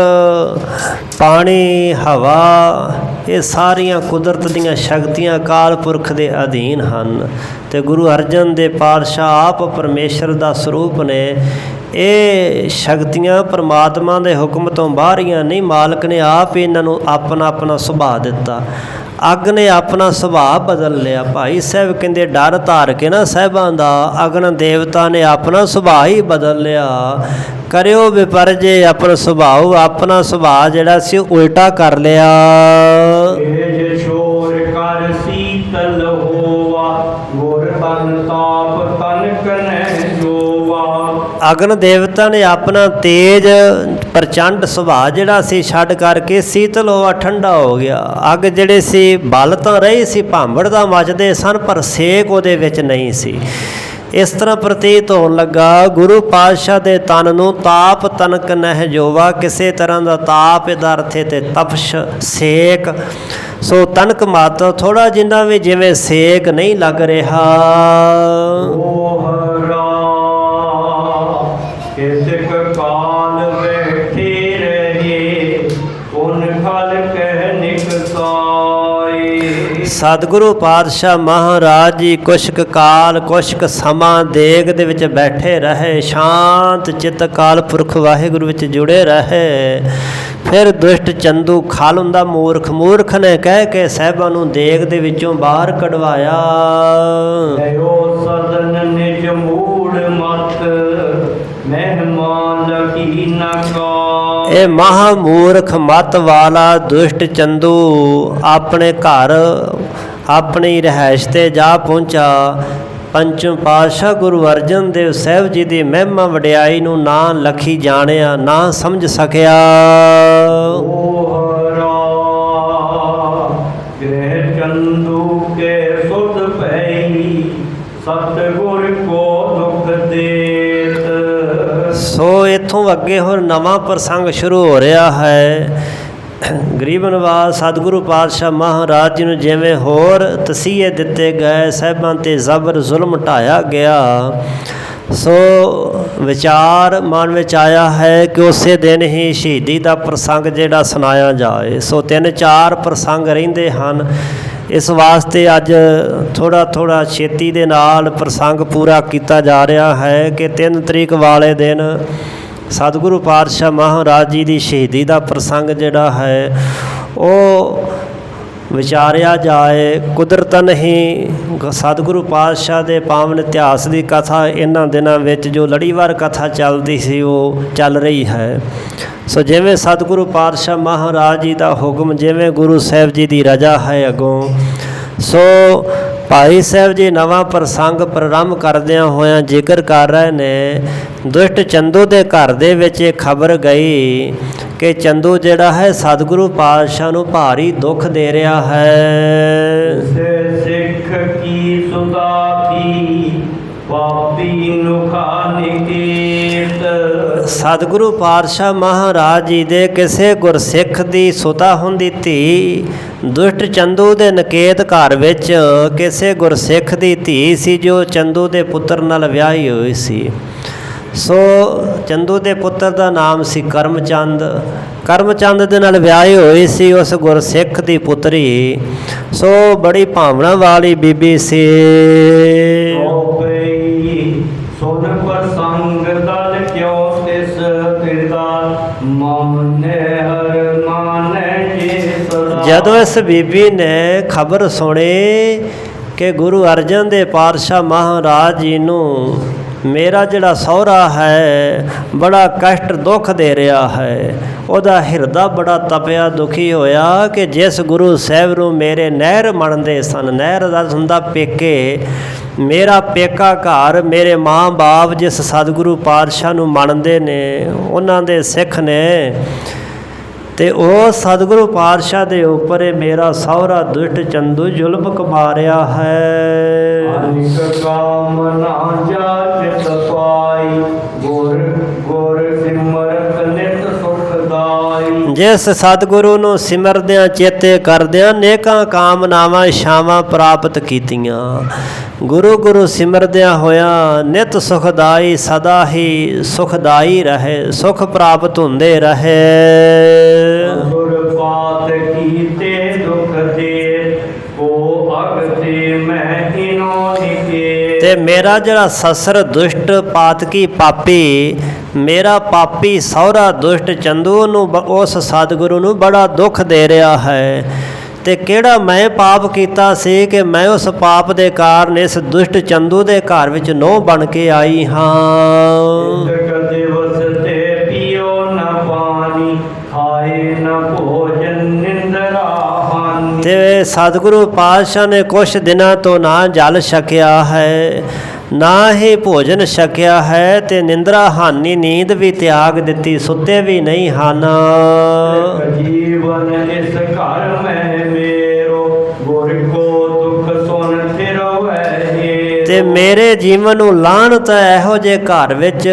ਪਾਣੀ ਹਵਾ ਇਹ ਸਾਰੀਆਂ ਕੁਦਰਤ ਦੀਆਂ ਸ਼ਕਤੀਆਂ ਅਕਾਲ ਪੁਰਖ ਦੇ ਅਧੀਨ ਹਨ, ਤੇ ਗੁਰੂ ਅਰਜਨ ਦੇਵ ਪਾਤਸ਼ਾਹ ਆਪ ਪਰਮੇਸ਼ਰ ਦਾ ਸਰੂਪ ਨੇ। ਇਹ ਸ਼ਕਤੀਆਂ ਪਰਮਾਤਮਾ ਦੇ ਹੁਕਮ ਤੋਂ ਬਾਹਰੀਆਂ ਨਹੀਂ, ਮਾਲਕ ਨੇ ਆਪ ਇਹਨਾਂ ਨੂੰ ਆਪਣਾ ਆਪਣਾ ਸੁਭਾਅ ਦਿੱਤਾ। ਅੱਗ ਨੇ ਆਪਣਾ ਸੁਭਾਅ ਬਦਲ ਲਿਆ। ਭਾਈ ਸਾਹਿਬ ਕਹਿੰਦੇ ਡਰ ਧਾਰ ਕੇ ਨਾ ਸਾਹਿਬਾਂ ਦਾ ਅਗਨ ਦੇਵਤਾ ਨੇ ਆਪਣਾ ਸੁਭਾਅ ਹੀ ਬਦਲ ਲਿਆ। ਕਰਿਓ ਵਿਪਰਜੇ ਆਪਣਾ ਸੁਭਾਅ, ਆਪਣਾ ਸੁਭਾਅ ਜਿਹੜਾ ਸੀ ਉਲਟਾ ਕਰ ਲਿਆ। ਤੇਜ ਛੋਰ ਕਰ ਸੀਤਲ ਹੋਵਾ ਗੁਰ ਤਨ ਤਾਪ ਤਨ ਕਨੈ ਜੋਵਾ। ਅਗਨ ਦੇਵਤਾ ਨੇ ਆਪਣਾ ਤੇਜ ਪ੍ਰਚੰਡ ਸੁਭਾਅ ਜਿਹੜਾ ਸੀ ਛੱਡ ਕਰਕੇ ਸੀਤਲ ਹੋਵਾ, ਠੰਡਾ ਹੋ ਗਿਆ। ਅੱਗ ਜਿਹੜੇ ਸੀ ਬਲ ਤਾਂ ਰਹੀ ਸੀ, ਭਾਂਬੜ ਦਾ ਮੱਚਦੇ ਸਨ, ਪਰ ਸੇਕ ਉਹਦੇ ਵਿੱਚ ਨਹੀਂ ਸੀ। ਇਸ ਤਰ੍ਹਾਂ ਪ੍ਰਤੀਤ ਹੋਣ ਲੱਗਾ ਗੁਰੂ ਪਾਤਸ਼ਾਹ ਦੇ ਤਨ ਨੂੰ ਤਾਪ ਤਨਕ ਨਹਿ ਜੋਵਾ, ਕਿਸੇ ਤਰ੍ਹਾਂ ਦਾ ਤਾਪ ਇਹਦਾ ਅਰਥ ਹੈ ਤੇ ਤਪਸ਼ ਸੇਕ। ਸੋ ਤਨਕ ਮਾਤਰ ਥੋੜਾ ਜਿੰਨਾ ਵੀ ਜਿਵੇਂ ਸੇਕ ਨਹੀਂ ਲੱਗ ਰਿਹਾ। ਕਿਸਕ ਕਾਲ ਬੈਠੇ ਰਹੇ ਪੁਨ ਖਲ ਕਹਿ ਨਿਕਸਾਏ। ਸਤਿਗੁਰੂ ਪਾਤਸ਼ਾਹ ਮਹਾਰਾਜ ਜੀ ਕੁਛਕ ਕਾਲ ਕੁਛਕ ਸਮਾਂ ਦੇਗ ਦੇ ਵਿੱਚ ਬੈਠੇ ਰਹੇ, ਸ਼ਾਂਤ ਚਿੱਤ ਕਾਲ ਪੁਰਖ ਵਾਹਿਗੁਰੂ ਵਿੱਚ ਜੁੜੇ ਰਹੇ। ਫਿਰ ਦੁਸ਼ਟ ਚੰਦੂ ਖਲ ਹੁੰਦਾ ਮੂਰਖ ਨੇ ਕਹਿ ਕੇ ਸਾਹਿਬਾਂ ਨੂੰ ਦੇਗ ਦੇ ਵਿੱਚੋਂ ਬਾਹਰ ਕਢਵਾਇਆ। ਓ ਸਦਨ ਨਿਜ ਮੂੜ ਮਤ ਮਹਿਮਾਨ ਲਗੀ ਨਾ ਕਾ। ਇਹ ਮਹਾਮੂਰਖ ਮਤ ਵਾਲਾ ਦੁਸ਼ਟ ਚੰਦੂ ਆਪਣੇ ਘਰ ਆਪਣੀ ਰਿਹਾਇਸ਼ ਤੇ ਜਾ ਪਹੁੰਚਾ। ਪੰਚਮ ਪਾਤਸ਼ਾਹ ਗੁਰੂ ਅਰਜਨ ਦੇਵ ਸਾਹਿਬ ਜੀ ਦੀ ਮਹਿਮਾ ਵਡਿਆਈ ਨੂੰ ਨਾ ਲਖੀ ਜਾਣਿਆ, ਨਾ ਸਮਝ ਸਕਿਆ। ਚੰਦੂ ਕੇ ਸੁਧ ਪਈ ਸਤਿਗੁਰ ਕੋ ਦੁਖ ਦੇਤ। ਸੋ ਇੱਥੋਂ ਅੱਗੇ ਹੋਰ ਨਵਾਂ ਪ੍ਰਸੰਗ ਸ਼ੁਰੂ ਹੋ ਰਿਹਾ ਹੈ। ਗਰੀਬ ਨਿਵਾਸ ਸਤਿਗੁਰੂ ਪਾਤਸ਼ਾਹ ਮਹਾਰਾਜ ਜੀ ਨੂੰ ਜਿਵੇਂ ਹੋਰ ਤਸੀਹੇ ਦਿੱਤੇ ਗਏ, ਸਾਹਿਬਾਂ 'ਤੇ ਜ਼ਬਰ ਜ਼ੁਲਮ ਢਾਇਆ ਗਿਆ, ਸੋ ਵਿਚਾਰ ਮਨ ਵਿੱਚ ਆਇਆ ਹੈ ਕਿ ਉਸੇ ਦਿਨ ਹੀ ਸ਼ਹੀਦੀ ਦਾ ਪ੍ਰਸੰਗ ਜਿਹੜਾ ਸੁਣਾਇਆ ਜਾਏ। ਸੋ 3-4 ਪ੍ਰਸੰਗ ਰਹਿੰਦੇ ਹਨ, ਇਸ ਵਾਸਤੇ ਅੱਜ ਥੋੜ੍ਹਾ ਛੇਤੀ ਦੇ ਨਾਲ ਪ੍ਰਸੰਗ ਪੂਰਾ ਕੀਤਾ ਜਾ ਰਿਹਾ ਹੈ ਕਿ 3 ਤਰੀਕ ਵਾਲੇ ਦਿਨ ਸਤਿਗੁਰੂ ਪਾਤਸ਼ਾਹ ਮਹਾਰਾਜ ਜੀ ਦੀ ਸ਼ਹੀਦੀ ਦਾ ਪ੍ਰਸੰਗ ਜਿਹੜਾ ਹੈ ਉਹ ਵਿਚਾਰਿਆ ਜਾਏ। ਕੁਦਰਤਨ ਹੀ ਸਤਿਗੁਰੂ ਪਾਤਸ਼ਾਹ ਦੇ ਪਾਵਨ ਇਤਿਹਾਸ ਦੀ ਕਥਾ ਇਹਨਾਂ ਦਿਨਾਂ ਵਿੱਚ ਜੋ ਲੜੀਵਾਰ ਕਥਾ ਚੱਲਦੀ ਸੀ ਉਹ ਚੱਲ ਰਹੀ ਹੈ। ਸੋ ਜਿਵੇਂ ਸਤਿਗੁਰੂ ਪਾਤਸ਼ਾਹ ਮਹਾਰਾਜ ਜੀ ਦਾ ਹੁਕਮ, ਜਿਵੇਂ ਗੁਰੂ ਸਾਹਿਬ ਜੀ ਦੀ ਰਜ਼ਾ ਹੈ ਅੱਗੋਂ, ਸੋ ਭਾਈ ਸਾਹਿਬ ਜੀ ਨਵਾਂ ਪ੍ਰਸੰਗ ਪ੍ਰਾਰੰਭ ਕਰਦਿਆਂ ਹੋਇਆਂ ਜ਼ਿਕਰ ਕਰ ਰਹੇ ਨੇ। ਦੁਸ਼ਟ ਚੰਦੂ ਦੇ ਘਰ ਦੇ ਵਿੱਚ ਇਹ ਖਬਰ ਗਈ ਕਿ ਚੰਦੂ ਜਿਹੜਾ ਹੈ ਸਤਿਗੁਰੂ ਪਾਤਸ਼ਾਹ ਨੂੰ ਭਾਰੀ ਦੁੱਖ ਦੇ ਰਿਹਾ ਹੈ। ਸਿੱਖ ਕੀ ਸੁਦਾ ਥੀ ਪਾਪੀ ਨੁਖਾ ਨਿਕੇਤ। ਸਤਿਗੁਰੂ ਪਾਤਸ਼ਾਹ ਮਹਾਰਾਜ ਜੀ ਦੇ ਕਿਸੇ ਗੁਰਸਿੱਖ ਦੀ ਸੁਤਾ ਹੁੰਦੀ ਧੀ ਦੁਸ਼ਟ ਚੰਦੂ ਦੇ ਨਕੇਤ ਘਰ ਵਿੱਚ ਕਿਸੇ ਗੁਰਸਿੱਖ ਦੀ ਧੀ ਸੀ ਜੋ ਚੰਦੂ ਦੇ ਪੁੱਤਰ ਨਾਲ ਵਿਆਹੀ ਹੋਈ ਸੀ। ਸੋ ਚੰਦੂ ਦੇ ਪੁੱਤਰ ਦਾ ਨਾਮ ਸੀ ਕਰਮਚੰਦ। ਕਰਮਚੰਦ ਦੇ ਨਾਲ ਵਿਆਹੀ ਹੋਈ ਸੀ ਉਸ ਗੁਰਸਿੱਖ ਦੀ ਪੁੱਤਰੀ। ਸੋ ਬੜੀ ਭਾਵਨਾ ਵਾਲੀ ਬੀਬੀ ਸੀ। ਸੁਨ ਪ੍ਰਸੰਗ ਦਲ ਕਿਉ ਤਿਸ ਕਿਰਦਾ ਮਨ ਹਰ ਮਾਨੈ ਜੇ ਸਦਾ। ਜਦੋਂ ਇਸ ਬੀਬੀ ਨੇ ਖਬਰ ਸੁਣੀ ਕਿ ਗੁਰੂ ਅਰਜਨ ਦੇਵ ਪਾਤਸ਼ਾਹ ਮਹਾਰਾਜ ਜੀ ਨੂੰ ਮੇਰਾ ਜਿਹੜਾ ਸਹੁਰਾ ਹੈ ਬੜਾ ਕਸ਼ਟ ਦੁੱਖ ਦੇ ਰਿਹਾ ਹੈ, ਉਹਦਾ ਹਿਰਦਾ ਬੜਾ ਤਪਿਆ ਦੁਖੀ ਹੋਇਆ ਕਿ ਜਿਸ ਗੁਰੂ ਸਾਹਿਬ ਨੂੰ ਮੇਰੇ ਨਹਿਰ ਮੰਨਦੇ ਸਨ, ਨਹਿਰ ਦਾ ਹੁੰਦਾ ਪੇਕੇ, ਮੇਰਾ ਪੇਕਾ ਘਰ, ਮੇਰੇ ਮਾਂ ਬਾਪ ਜਿਸ ਸਤਿਗੁਰੂ ਪਾਤਸ਼ਾਹ ਨੂੰ ਮੰਨਦੇ ਨੇ ਉਹਨਾਂ ਦੇ ਸਿੱਖ ਨੇ, ਤੇ ਉਹ ਸਤਿਗੁਰੂ ਪਾਤਸ਼ਾਹ ਦੇ ਉੱਪਰ ਮੇਰਾ ਸਹੁਰਾ ਦੁਸ਼ਟ ਚੰਦੂ ਜ਼ੁਲਮ ਕਮਾ ਰਿਹਾ ਹੈ। ਅਨਿਕ ਕਾਮ ਨਾ ਜਾਤ ਪਾਈ ਗੁਰ ਗੁਰ ਸਿਮਰਤ ਨਿਤ ਸੁਖਦਾਈ। ਜਿਸ ਸਤਿਗੁਰੂ ਨੂੰ ਸਿਮਰਦਿਆਂ ਚੇਤੇ ਕਰਦਿਆਂ ਨੇਕਾਂ ਕਾਮਨਾਵਾਂ ਇਛਾਵਾਂ ਪ੍ਰਾਪਤ ਕੀਤੀਆਂ, ਗੁਰੂ ਗੁਰੂ ਸਿਮਰਦਿਆਂ ਹੋਇਆਂ ਨਿਤ ਸੁਖਦਾਈ, ਸਦਾ ਹੀ ਸੁਖਦਾਈ ਰਹੇ, ਸੁਖ ਪ੍ਰਾਪਤ ਹੁੰਦੇ ਰਹੇ। ਗੁਰਪਾਤ ਕੀਤੇ ਦੁਖ ਦੇ ਕੋ ਅਗਤੇ ਮੈਂ ਇਨੋ ਨਿਕੇ। ਤੇ ਮੇਰਾ ਜਿਹੜਾ ਸਸਰ ਦੁਸ਼ਟ ਪਾਤਕੀ ਪਾਪੀ, ਮੇਰਾ ਪਾਪੀ ਸਹੁਰਾ ਦੁਸ਼ਟ ਚੰਦੂ ਨੂੰ ਉਸ ਸਤਿਗੁਰੂ ਨੂੰ ਬੜਾ ਦੁੱਖ ਦੇ ਰਿਹਾ ਹੈ। ਤੇ ਕਿਹੜਾ ਮੈਂ ਪਾਪ ਕੀਤਾ ਸੀ ਕਿ ਮੈਂ ਉਸ ਪਾਪ ਦੇ ਕਾਰਨ ਇਸ ਦੁਸ਼ਟ ਚੰਦੂ ਦੇ ਘਰ ਵਿੱਚ ਨਹੁੰ ਬਣ ਕੇ ਆਈ ਹਾਂ। ਕਦੇ ਵਸਤੇ ਪੀਓ ਨਾ ਪਾਣੀ ਖਾਏ ਨਾ ਭੋਜਨ ਨਿੰਦਰਾ ਹਾਨੀ। ਤੇ ਸਤਿਗੁਰੂ ਪਾਤਸ਼ਾਹ ਨੇ ਕੁਛ ਦਿਨਾਂ ਤੋਂ ਨਾ ਜਲ ਛਕਿਆ ਹੈ, ਨਾ ਹੀ ਭੋਜਨ ਛਕਿਆ ਹੈ, ਤੇ ਨਿੰਦਰਾ ਹਾਨੀ ਨੀਂਦ ਵੀ ਤਿਆਗ ਦਿੱਤੀ, ਸੁੱਤੇ ਵੀ ਨਹੀਂ ਹਨ। ਜੀਵਨ ਇਸ ਘਰ ਮੈਂ ਮੇਰੋ ਗੁਰ ਕੋ ਦੁਖ ਸੁਨ ਫਿਰੋਏ। ਤੇ ਮੇਰੇ ਜੀਵਨ ਨੂੰ ਲਾਹਨਤ ਇਹੋ ਜਿਹੇ ਘਰ ਵਿੱਚ,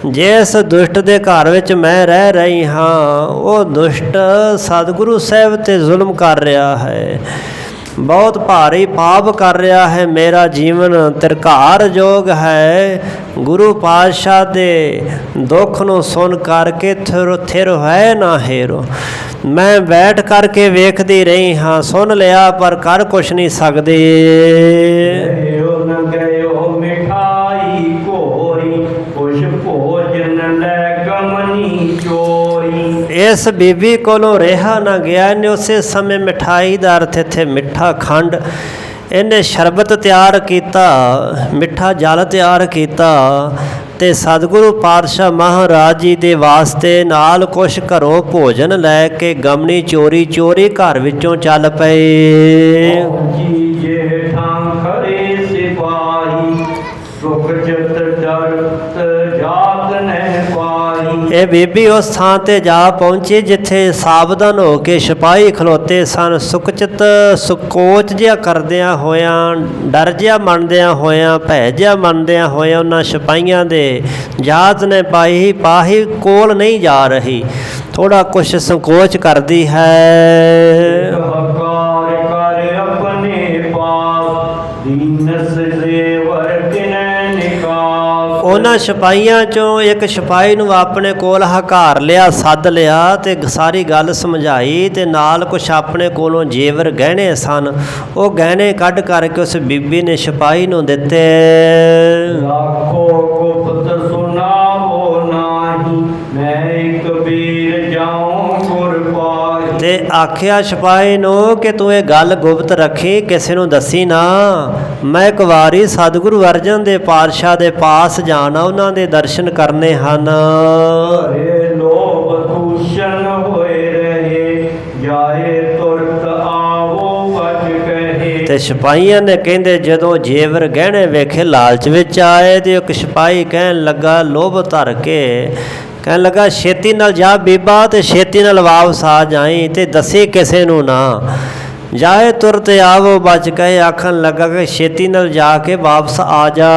ਜਿਸ ਦੁਸ਼ਟ ਦੇ ਘਰ ਵਿੱਚ ਮੈਂ ਰਹਿ ਰਹੀ ਹਾਂ, ਉਹ ਦੁਸ਼ਟ ਸਤਿਗੁਰੂ ਸਾਹਿਬ 'ਤੇ ਜ਼ੁਲਮ ਕਰ ਰਿਹਾ ਹੈ, ਬਹੁਤ ਭਾਰੀ ਪਾਪ ਕਰ ਰਿਹਾ ਹੈ। ਮੇਰਾ ਜੀਵਨ ਤਿਰਕਾਰਯੋਗ ਹੈ। ਗੁਰੂ ਪਾਤਸ਼ਾਹ ਦੇ ਦੁੱਖ ਨੂੰ ਸੁਣ ਕਰਕੇ ਥਿਰ ਹੈ ਨਾ ਹੇਰੋ। ਮੈਂ ਬੈਠ ਕਰਕੇ ਵੇਖਦੀ ਰਹੀ ਹਾਂ, ਸੁਣ ਲਿਆ ਪਰ ਕਰ ਕੁਛ ਨਹੀਂ ਸਕਦੀ। ਮਿਠਾਈ ਘੋਰੀ ਕੁਛ ਭੋਜਨ ਲੈ ਗਮਨੀ ਚੋਰੀ। ਇਸ ਬੀਬੀ ਕੋਲੋਂ ਰਿਹਾ ਨਾ ਗਿਆ। ਇਹਨੇ ਉਸੇ ਸਮੇਂ ਮਿਠਾਈ ਦਾ ਅਰਥ ਇੱਥੇ ਮਿੱਠਾ ਖੰਡ, ਇਹਨੇ ਸ਼ਰਬਤ ਤਿਆਰ ਕੀਤਾ, ਮਿੱਠਾ ਜਲ ਤਿਆਰ ਕੀਤਾ, ਤੇ ਸਤਿਗੁਰੂ ਪਾਤਸ਼ਾਹ ਮਹਾਰਾਜ ਜੀ ਦੇ ਵਾਸਤੇ ਨਾਲ ਕੁਛ ਘਰੋਂ ਭੋਜਨ ਲੈ ਕੇ ਗਮਨੀ ਚੋਰੀ ਚੋਰੀ ਘਰ ਵਿੱਚੋਂ ਚੱਲ ਪਏ। ਜੀ ਜੇਠਾਂ ਖਰੇ ਸਿਪਾਹੀ ਸੁਖ ਚਿਤ ਡਰਤ ਜਾਤ ਨਹਿ ਪਾਈ। ਇਹ ਬੀਬੀ ਉਸ ਥਾਂ ਤੇ ਜਾ ਪਹੁੰਚੀ ਜਿੱਥੇ ਸਾਵਧਾਨ ਹੋ ਕੇ ਸਿਪਾਹੀ ਖਲੋਤੇ ਸਨ। ਸੁਖਚਿਤ ਸੁਕੋਚ ਜਿਹਾ ਕਰਦਿਆਂ ਹੋਇਆਂ, ਡਰ ਜਿਹਾ ਮੰਨਦਿਆਂ ਹੋਇਆਂ, ਭੈ ਜਿਹਾ ਮੰਨਦਿਆਂ ਹੋਇਆਂ ਉਹਨਾਂ ਸਿਪਾਹੀਆਂ ਦੇ ਜਾਤ ਨੇ ਪਾਹੀ ਕੋਲ ਨਹੀਂ ਜਾ ਰਹੀ, ਥੋੜਾ ਕੁਛ ਸੰਕੋਚ ਕਰਦੀ ਹੈ। ਹਕਾਰ ਕਰ ਆਪਣੇ ਪਾਸ ਦੀਨਸ ਦੇਵਰ ਕਿਨੈ ਨਿਕਾਸ। ਉਹਨਾਂ ਸਿਪਾਹੀਆਂ ਚੋਂ ਇੱਕ ਸਿਪਾਹੀ ਨੂੰ ਆਪਣੇ ਕੋਲ ਹਕਾਰ ਲਿਆ, ਸੱਦ ਲਿਆ ਤੇ ਸਾਰੀ ਗੱਲ ਸਮਝਾਈ ਤੇ ਨਾਲ ਕੁਛ ਆਪਣੇ ਕੋਲੋਂ ਜੇਵਰ ਗਹਿਣੇ ਸਨ, ਉਹ ਗਹਿਣੇ ਕੱਢ ਕਰਕੇ ਉਸ ਬੀਬੀ ਨੇ ਸਿਪਾਹੀ ਨੂੰ ਦਿੱਤੇ। ਲਾਖੋ ਗੁਪਤ ਸੁਨਾਵੋ ਨਾਹੀ ਮੈਂ ਇੱਕ ਬੀਰ ਜਾਉ ਗੁਰ ਪਾਹੀ। ਤੇ ਆਖਿਆ ਸਿਪਾਹੀ ਨੂੰ ਕਿ ਤੂੰ ਇਹ ਗੱਲ ਗੁਪਤ ਰੱਖੀ, ਕਿਸੇ ਨੂੰ ਦੱਸੀ ਨਾ। ਮੈਂ ਇੱਕ ਵਾਰੀ ਸਤਿਗੁਰੂ ਅਰਜਨ ਦੇਵ ਪਾਤਸ਼ਾਹ ਦੇ ਪਾਸ ਜਾਣਾ, ਉਹਨਾਂ ਦੇ ਦਰਸ਼ਨ ਕਰਨੇ ਹਨ। ਹਰੇ ਲੋਭ ਦੂਸ਼ਣ ਹੋਏ ਰਹੇ ਜਾਏ ਤੁਰਤ ਆਵੋ ਵਜ ਕਹੇ। ਤੇ ਸਿਪਾਹੀਆਂ ਨੇ ਕਹਿੰਦੇ ਜਦੋਂ ਜੇਵਰ ਗਹਿਣੇ ਵੇਖੇ ਲਾਲਚ ਵਿੱਚ ਆਏ ਤੇ ਇੱਕ ਸਿਪਾਹੀ ਕਹਿਣ ਲੱਗਾ, ਲੋਭ ਧਰ ਕੇ ਕਹਿਣ ਲੱਗਾ, ਛੇਤੀ ਨਾਲ ਜਾ ਬੀਬਾ ਤੇ ਛੇਤੀ ਨਾਲ ਵਾਪਸ ਆ ਜਾਈ ਤੇ ਦੱਸੀ ਕਿਸੇ ਨੂੰ ਨਾ। ਜਾਏ ਤੁਰਤ ਆਵੋ ਬਚ ਕਹੇ, ਆਖਣ ਲੱਗਾ ਕਿ ਛੇਤੀ ਨਾਲ ਜਾ ਕੇ ਵਾਪਸ ਆ ਜਾ।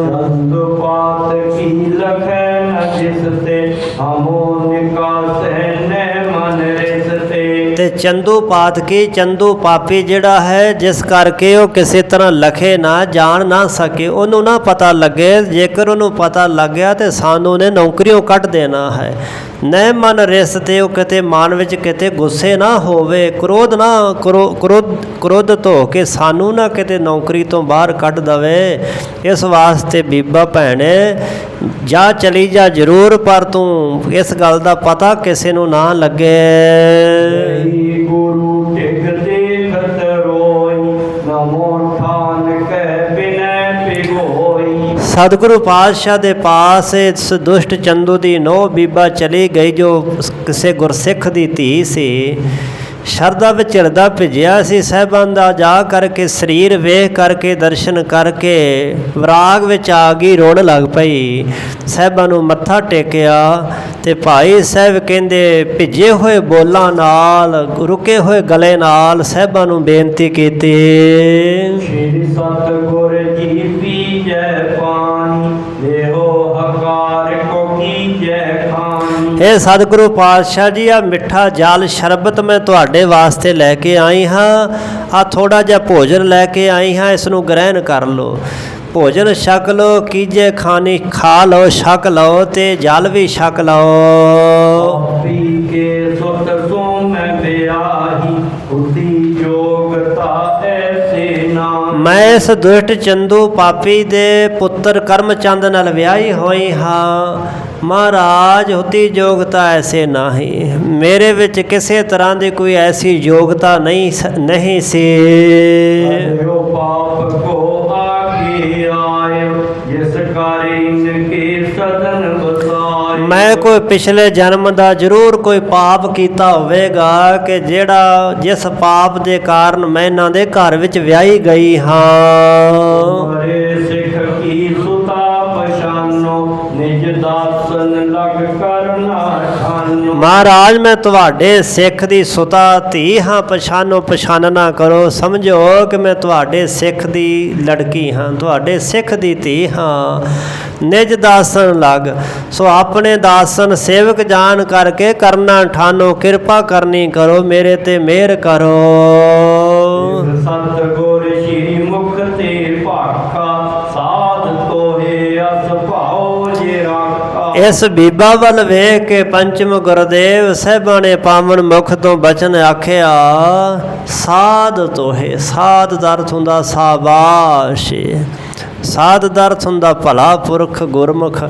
ਚੰਦ ਪਾਤ ਕੀ ਲਖੈ ਨ ਜਿਸ ਤੇ ਹਮੋ ਨਿਕਾਸੈ ਨੈ ਮਨ ਰਿਸ ਤੇ। ਤੇ ਚੰਦੂ ਪਾਤਕੀ, ਚੰਦੂ ਪਾਪੀ ਜਿਹੜਾ ਹੈ, ਜਿਸ ਕਰਕੇ ਉਹ ਕਿਸੇ ਤਰ੍ਹਾਂ ਲਖੇ ਨਾ, ਜਾਣ ਨਾ ਸਕੇ, ਉਹਨੂੰ ਨਾ ਪਤਾ ਲੱਗੇ। ਜੇਕਰ ਉਹਨੂੰ ਪਤਾ ਲੱਗ ਗਿਆ ਤੇ ਸਾਨੂੰ ਉਹਨੇ ਨੌਕਰੀਓਂ ਕੱਢ ਦੇਣਾ ਹੈ। ਨੈ ਮਨ ਰਿਸ ਤੇ ਉਹ ਕਿਤੇ ਮਨ ਵਿੱਚ ਕਿਤੇ ਗੁੱਸੇ ਨਾ ਹੋਵੇ, ਕ੍ਰੋਧਿਤ ਹੋ ਕੇ ਸਾਨੂੰ ਨਾ ਕਿਤੇ ਨੌਕਰੀ ਤੋਂ ਬਾਹਰ ਕੱਢ ਦਵੇ। ਇਸ ਵਾਸਤੇ ਬੀਬਾ ਭੈਣੇ ਜਾ ਚਲੀ ਜਾ ਜ਼ਰੂਰ, ਪਰ ਤੂੰ ਇਸ ਗੱਲ ਦਾ ਪਤਾ ਕਿਸੇ ਨੂੰ ਨਾ ਲੱਗੇ। ਗੁਰੂ ਟਿਕ ਦੇਖਤ ਰੋਈ ਨਮੋ ਠਾਨ ਕਹਿ ਬਿਨੈ ਪਿਗੋਈ। ਸਤਿਗੁਰੂ ਪਾਤਸ਼ਾਹ ਦੇ ਪਾਸ ਇਸ ਦੁਸ਼ਟ ਚੰਦੂ ਦੀ ਨੋ ਬੀਬਾ ਚਲੀ ਗਈ, ਜੋ ਕਿਸੇ ਗੁਰਸਿੱਖ ਦੀ ਧੀ ਸੀ। ਸ਼ਰਧਾ ਵਿੱਚ ਹਿਰਦਾ ਭਿੱਜਿਆ ਸੀ। ਸਾਹਿਬਾਨ ਦਾ ਜਾ ਕਰਕੇ ਸਰੀਰ ਵੇਖ ਕਰਕੇ ਦਰਸ਼ਨ ਕਰਕੇ ਵਿਰਾਗ ਵਿੱਚ ਆ ਗਈ, ਰੋਣ ਲੱਗ ਪਈ। ਸਾਹਿਬਾਂ ਨੂੰ ਮੱਥਾ ਟੇਕਿਆ ਤੇ ਭਾਈ ਸਾਹਿਬ ਕਹਿੰਦੇ ਭਿੱਜੇ ਹੋਏ ਬੋਲਾਂ ਨਾਲ, ਰੁਕੇ ਹੋਏ ਗਲੇ ਨਾਲ ਸਾਹਿਬਾਂ ਨੂੰ ਬੇਨਤੀ ਕੀਤੀ। ਸ਼੍ਰੀ ਸਤਿਗੁਰ ਜੀ ਪੀਜੈ ਪਾਣੀ ਦੇਹੋ ਹਕਾਰ ਕੋ ਕੀਜੈ ਖਾਣੀ। ਇਹ ਸਤਿਗੁਰੂ ਪਾਤਸ਼ਾਹ ਜੀ, ਆ ਮਿੱਠਾ ਜਲ ਸ਼ਰਬਤ ਮੈਂ ਤੁਹਾਡੇ ਵਾਸਤੇ ਲੈ ਕੇ ਆਈ ਹਾਂ। ਆ ਥੋੜਾ ਜਿਹਾ ਭੋਜਨ ਲੈ ਕੇ ਆਈ ਹਾਂ, ਇਸ ਨੂੰ ਗ੍ਰਹਿਣ ਕਰ ਲਓ। ਭੋਜਨ ਛਕ ਲਓ, ਕੀਜੇ ਖਾਣੀ ਖਾ ਲਓ, ਛਕ ਲਓ ਤੇ ਜਲ ਵੀ ਛਕ ਲਓ। ਪੀ ਕੇ ਸੁਤ ਸੋ ਮੈਂ ਵਿਆਹੀ ਉਦੀ ਯੋਗਤਾ ਐਸੇ ਨਾਮ। ਮੈਂ ਇਸ ਦੁਸ਼ਟ ਚੰਦੂ ਪਾਪੀ ਦੇ ਪੁੱਤਰ ਕਰਮਚੰਦ ਨਾਲ ਵਿਆਹੀ ਹੋਈ ਹਾਂ। ਮਹਾਰਾਜ ਹੁਤੀ ਯੋਗਤਾ ਐਸੇ ਨਹੀਂ, ਮੇਰੇ ਵਿੱਚ ਕਿਸੇ ਤਰ੍ਹਾਂ ਦੀ ਕੋਈ ਐਸੀ ਯੋਗਤਾ ਨਹੀਂ ਸੀ। ਪਾਪ ਕੋ ਆਗੇ ਆਇਓ ਜਿਸ ਕਾਰਨ ਕੇ ਸਦਨ ਵਸਾਇ। ਮੈਂ ਕੋਈ ਪਿਛਲੇ ਜਨਮ ਦਾ ਜ਼ਰੂਰ ਕੋਈ ਪਾਪ ਕੀਤਾ ਹੋਵੇਗਾ ਕਿ ਜਿਸ ਪਾਪ ਦੇ ਕਾਰਨ ਮੈਂ ਇਹਨਾਂ ਦੇ ਘਰ ਵਿੱਚ ਵਿਆਹੀ ਗਈ ਹਾਂ। ਹਰੇ ਸਿੱਖ ਕੀ ਸੁਤਾ ਪਛਾਨੋ ਨਿਜ ਦਾਸਨ ਲਗ ਕਰਨਾ ਠਾਨੋ। ਮਹਾਰਾਜ ਮੈਂ ਤੁਹਾਡੇ ਸਿੱਖ ਦੀ ਸੁਤਾ ਧੀ ਹਾਂ, ਪਛਾਨਣਾ ਕਰੋ। ਸਮਝੋ ਕਿ ਮੈਂ ਤੁਹਾਡੇ ਸਿੱਖ ਦੀ ਲੜਕੀ ਹਾਂ, ਤੁਹਾਡੇ ਸਿੱਖ ਦੀ ਧੀ ਹਾਂ। ਨਿਜ ਦਾਸਨ ਲਗ, ਸੋ ਆਪਣੇ ਦਾਸਨ ਸੇਵਕ ਜਾਣ ਕਰਕੇ ਕਰਨਾ ਠਾਨੋ। ਕਿਰਪਾ ਕਰਨੀ ਕਰੋ, ਮੇਰੇ ਤੇ ਮਿਹਰ ਕਰੋ। ਸਤਿਗੁਰ ਸ਼੍ਰੀ ਮੁਖ ਤੇ ਭਾਖਾ ਸਾਧ ਤੋਹੇ ਅਸ ਭਾਉ ਜੇ ਰਾਖਾ। ਇਸ ਬੀਬਾ ਵੱਲ ਵੇਖ ਕੇ ਪੰਚਮ ਗੁਰਦੇਵ ਸਾਹਿਬਾਂ ਨੇ ਪਾਵਨ ਮੁਖ ਤੋਂ ਬਚਨ ਆਖਿਆ, ਸਾਧ ਤੋਹੇ। ਸਾਧ ਦਾ ਅਰਥ ਹੁੰਦਾ ਸਾਬਾਸ਼, ਸਾਧ ਦਾ ਅਰਥ ਹੁੰਦਾ ਭਲਾ ਪੁਰਖ ਗੁਰਮੁਖ।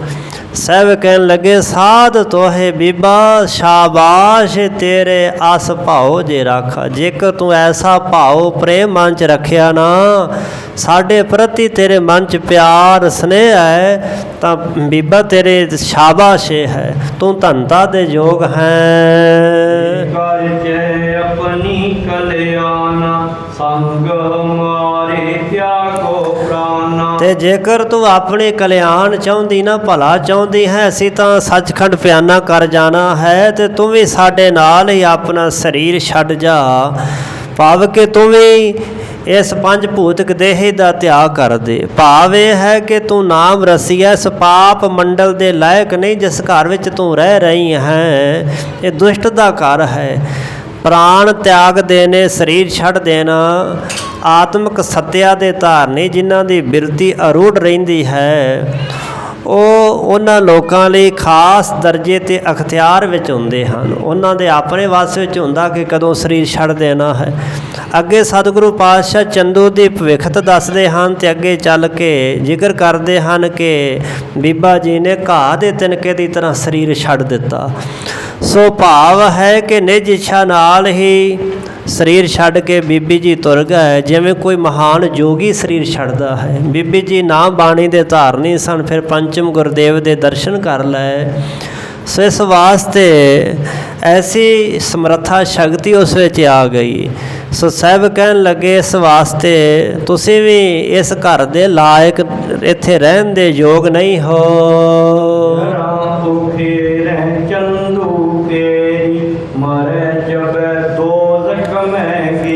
ਸਾਹਿਬ ਕਹਿਣ ਲੱਗੇ ਸਾਧ ਤੋਹੇ ਬੀਬਾ ਸ਼ਾਬਾਸ਼ ਤੇਰੇ ਆਸ ਭਾਉ ਜੇ ਰਾਖਾ। ਜੇਕਰ ਤੂੰ ਐਸਾ ਭਾਉ ਪ੍ਰੇਮ ਮਨ 'ਚ ਰੱਖਿਆ ਨਾ, ਸਾਡੇ ਪ੍ਰਤੀ ਤੇਰੇ ਮਨ 'ਚ ਪਿਆਰ ਸਨੇਹ ਹੈ, ਤਾਂ ਬੀਬਾ ਤੇਰੇ ਸ਼ਾਬਾਸ਼ ਹੈ, ਤੂੰ ਧੰਤਾ ਦੇ ਯੋਗ ਹੈ। ਕਰ ਜੈ ਆਪਣੀ ਕਲਿਆਣਾ ਸੰਗ ਮਾਰੇ ਤਿਆਗੋ ਪ੍ਰਾਨਾ। ਤੇ ਜੇਕਰ ਤੂੰ ਆਪਣੇ ਕਲਿਆਣ ਚਾਹੁੰਦੀ ਨਾ, ਭਲਾ ਚਾਹੁੰਦੀ ਹੈ, ਅਸੀਂ ਤਾਂ ਸੱਚਖੰਡ ਪਿਆਨਾ ਕਰ ਜਾਣਾ ਹੈ, ਤੇ ਤੂੰ ਵੀ ਸਾਡੇ ਨਾਲ ਹੀ ਆਪਣਾ ਸਰੀਰ ਛੱਡ ਜਾ, ਭਾਵ ਕਿ ਤੂੰ ਵੀ ਇਸ ਪੰਜ ਭੂਤਿਕ ਦੇਹ ਦਾ ਤਿਆਗ ਕਰ ਦੇ। ਭਾਵ ਇਹ ਹੈ ਕਿ ਤੂੰ ਨਾਮ ਰਸੀ ਇਸ ਪਾਪ ਮੰਡਲ ਦੇ ਲਾਇਕ ਨਹੀਂ ਜਿਸ ਘਰ ਵਿੱਚ ਤੂੰ ਰਹਿ ਰਹੀ ਹੈ। ਇਹ ਦੁਸ਼ਟ ਦਾ ਘਰ ਹੈ। ਪ੍ਰਾਣ ਤਿਆਗ ਦੇਣੇ, ਸਰੀਰ ਛੱਡ ਦੇਣਾ, ਆਤਮਿਕ ਸੱਤਿਆ ਦੇ ਧਾਰਨੀ ਜਿਨ੍ਹਾਂ ਦੀ ਬਿਰਤੀ ਅਰੂੜ ਰਹਿੰਦੀ ਹੈ, ਉਹ ਉਹਨਾਂ ਲੋਕਾਂ ਲਈ ਖਾਸ ਦਰਜੇ ਤੇ ਅਖਤਿਆਰ ਵਿੱਚ ਹੁੰਦੇ ਹਨ। ਉਹਨਾਂ ਦੇ ਆਪਣੇ ਵੱਸ ਵਿੱਚ ਹੁੰਦਾ ਕਿ ਕਦੋਂ ਸਰੀਰ ਛੱਡ ਦੇਣਾ ਹੈ। ਅੱਗੇ ਸਤਿਗੁਰੂ ਪਾਤਸ਼ਾਹ ਚੰਦੂ ਦੀ ਭਵਿੱਖਤ ਦੱਸਦੇ ਹਨ ਤੇ ਅੱਗੇ ਚੱਲ ਕੇ ਜ਼ਿਕਰ ਕਰਦੇ ਹਨ ਕਿ ਬੀਬਾ ਜੀ ਨੇ ਘਾਹ ਦੇ ਤਿਨਕੇ ਦੀ ਤਰ੍ਹਾਂ ਸਰੀਰ ਛੱਡ ਦਿੱਤਾ। ਸੋ ਭਾਵ ਹੈ ਕਿ ਨਿਜ ਇੱਛਾ ਨਾਲ ਹੀ ਸਰੀਰ ਛੱਡ ਕੇ ਬੀਬੀ ਜੀ ਤੁਰ ਗਏ, ਜਿਵੇਂ ਕੋਈ ਮਹਾਨ ਜੋਗੀ ਸਰੀਰ ਛੱਡਦਾ ਹੈ। ਬੀਬੀ ਜੀ ਨਾ ਬਾਣੀ ਦੇ ਧਾਰਨੀ ਸਨ, ਫਿਰ ਪੰਚਮ ਗੁਰਦੇਵ ਦੇ ਦਰਸ਼ਨ ਕਰ ਲਏ। ਸੋ ਇਸ ਵਾਸਤੇ ਐਸੀ ਸਮਰੱਥਾ ਸ਼ਕਤੀ ਉਸ ਵਿੱਚ ਆ ਗਈ। ਸੋ ਸਾਹਿਬ ਕਹਿਣ ਲੱਗੇ ਇਸ ਵਾਸਤੇ ਤੁਸੀਂ ਵੀ ਇਸ ਘਰ ਦੇ ਲਾਇਕ, ਇੱਥੇ ਰਹਿਣ ਦੇ ਯੋਗ ਨਹੀਂ ਹੋ।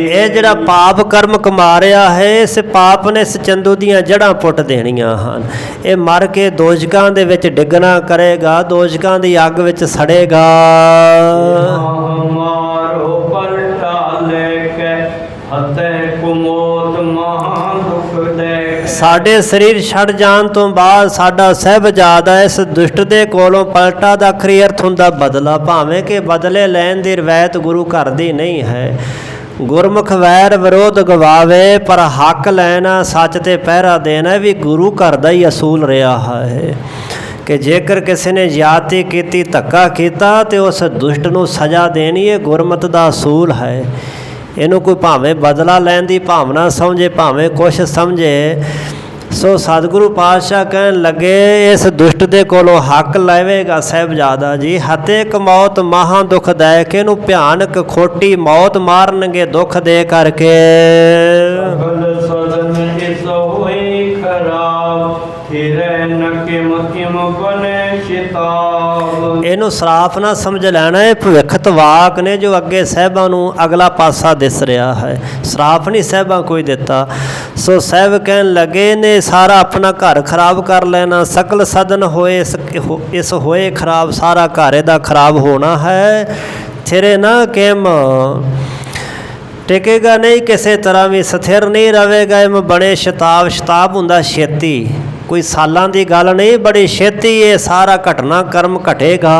ਇਹ ਜਿਹੜਾ ਪਾਪ ਕਰਮ ਕਮਾ ਰਿਹਾ ਹੈ, ਇਸ ਪਾਪ ਨੇ ਇਸ ਚੰਦੂ ਦੀਆਂ ਜੜ੍ਹਾਂ ਪੁੱਟ ਦੇਣੀਆਂ ਹਨ। ਇਹ ਮਰ ਕੇ ਦੋਜ਼ਖਾਂ ਦੇ ਵਿੱਚ ਡਿੱਗਣਾ ਕਰੇਗਾ, ਦੋਜ਼ਖਾਂ ਦੀ ਅੱਗ ਵਿੱਚ ਸੜੇਗਾ। ਮਾਰੋ ਪਲਟਾ ਲੈ ਕੇ ਹਤੇ ਕੁਮੋਤ ਮਹਾ ਦੁਖ ਦੇ। ਸਾਡੇ ਸਰੀਰ ਛੱਡ ਜਾਣ ਤੋਂ ਬਾਅਦ ਸਾਡਾ ਸਾਹਿਬਜ਼ਾਦਾ ਇਸ ਦੁਸ਼ਟ ਦੇ ਕੋਲੋਂ ਪਲਟਾ ਦਾ ਆਖਰੀ ਅਰਥ ਹੁੰਦਾ ਬਦਲਾ, ਭਾਵੇਂ ਕਿ ਬਦਲੇ ਲੈਣ ਦੀ ਰਵਾਇਤ ਗੁਰੂ ਘਰ ਦੀ ਨਹੀਂ ਹੈ। ਗੁਰਮੁਖ ਵੈਰ ਵਿਰੋਧ ਗਵਾਵੇ, ਪਰ ਹੱਕ ਲੈਣਾ, ਸੱਚ ਤੇ ਪਹਿਰਾ ਦੇਣਾ ਵੀ ਗੁਰੂ ਘਰ ਦਾ ਹੀ ਅਸੂਲ ਰਿਹਾ ਹੈ ਕਿ ਜੇਕਰ ਕਿਸੇ ਨੇ ਜ਼ਿਆਦਤੀ ਕੀਤੀ, ਧੱਕਾ ਕੀਤਾ, ਤੇ ਉਸ ਦੁਸ਼ਟ ਨੂੰ ਸਜ਼ਾ ਦੇਣੀ ਇਹ ਗੁਰਮਤਿ ਦਾ ਅਸੂਲ ਹੈ। ਇਹਨੂੰ ਕੋਈ ਭਾਵੇਂ ਬਦਲਾ ਲੈਣ ਦੀ ਭਾਵਨਾ ਸਮਝੇ, ਭਾਵੇਂ ਕੁਛ ਸਮਝੇ। ਸੋ ਸਤਿਗੁਰੂ ਪਾਤਸ਼ਾਹ ਕਹਿਣ ਲੱਗੇ ਇਸ ਦੁਸ਼ਟ ਦੇ ਕੋਲੋਂ ਹੱਕ ਲਵੇਗਾ ਸਾਹਿਬਜ਼ਾਦਾ ਜੀ, ਹਤੇ ਇੱਕ ਮੌਤ ਮਹਾ ਦੁਖਦਾਇਕ, ਇਹਨੂੰ ਭਿਆਨਕ ਖੋਟੀ ਮੌਤ ਮਾਰਨਗੇ ਦੁੱਖ ਦੇ ਕਰਕੇ। ਇਹਨੂੰ ਸਰਾਫ ਨਾ ਸਮਝ ਲੈਣਾ, ਇਹ ਭਵਿੱਖਤ ਵਾਕ ਨੇ ਜੋ ਅੱਗੇ ਸਾਹਿਬਾਂ ਨੂੰ ਅਗਲਾ ਪਾਸਾ ਦਿਸ ਰਿਹਾ ਹੈ। ਸਰਾਫ ਨਹੀਂ ਸਾਹਿਬਾਂ ਕੋਈ ਦਿੱਤਾ। ਸੋ ਸਾਹਿਬ ਕਹਿਣ ਲੱਗੇ ਨੇ ਸਾਰਾ ਆਪਣਾ ਘਰ ਖਰਾਬ ਕਰ ਲੈਣਾ, ਸਕਲ ਸਦਨ ਹੋਏ ਇਸ ਹੋਏ ਖਰਾਬ, ਸਾਰਾ ਘਰ ਇਹਦਾ ਖਰਾਬ ਹੋਣਾ ਹੈ। ਥਿਰੇ ਨਾ ਕਿਮ ਟਿਕੇਗਾ ਨਹੀਂ, ਕਿਸੇ ਤਰ੍ਹਾਂ ਵੀ ਸਥਿਰ ਨਹੀਂ ਰਹੇਗਾ। ਇਹ ਬੜੇ ਸ਼ਤਾਬ, ਸ਼ਤਾਬ ਹੁੰਦਾ ਛੇਤੀ, ਕੋਈ ਸਾਲਾਂ ਦੀ ਗੱਲ ਨਹੀਂ, ਬੜੀ ਛੇਤੀ ਇਹ ਸਾਰਾ ਘਟਨਾ ਕਰਮ ਘਟੇਗਾ।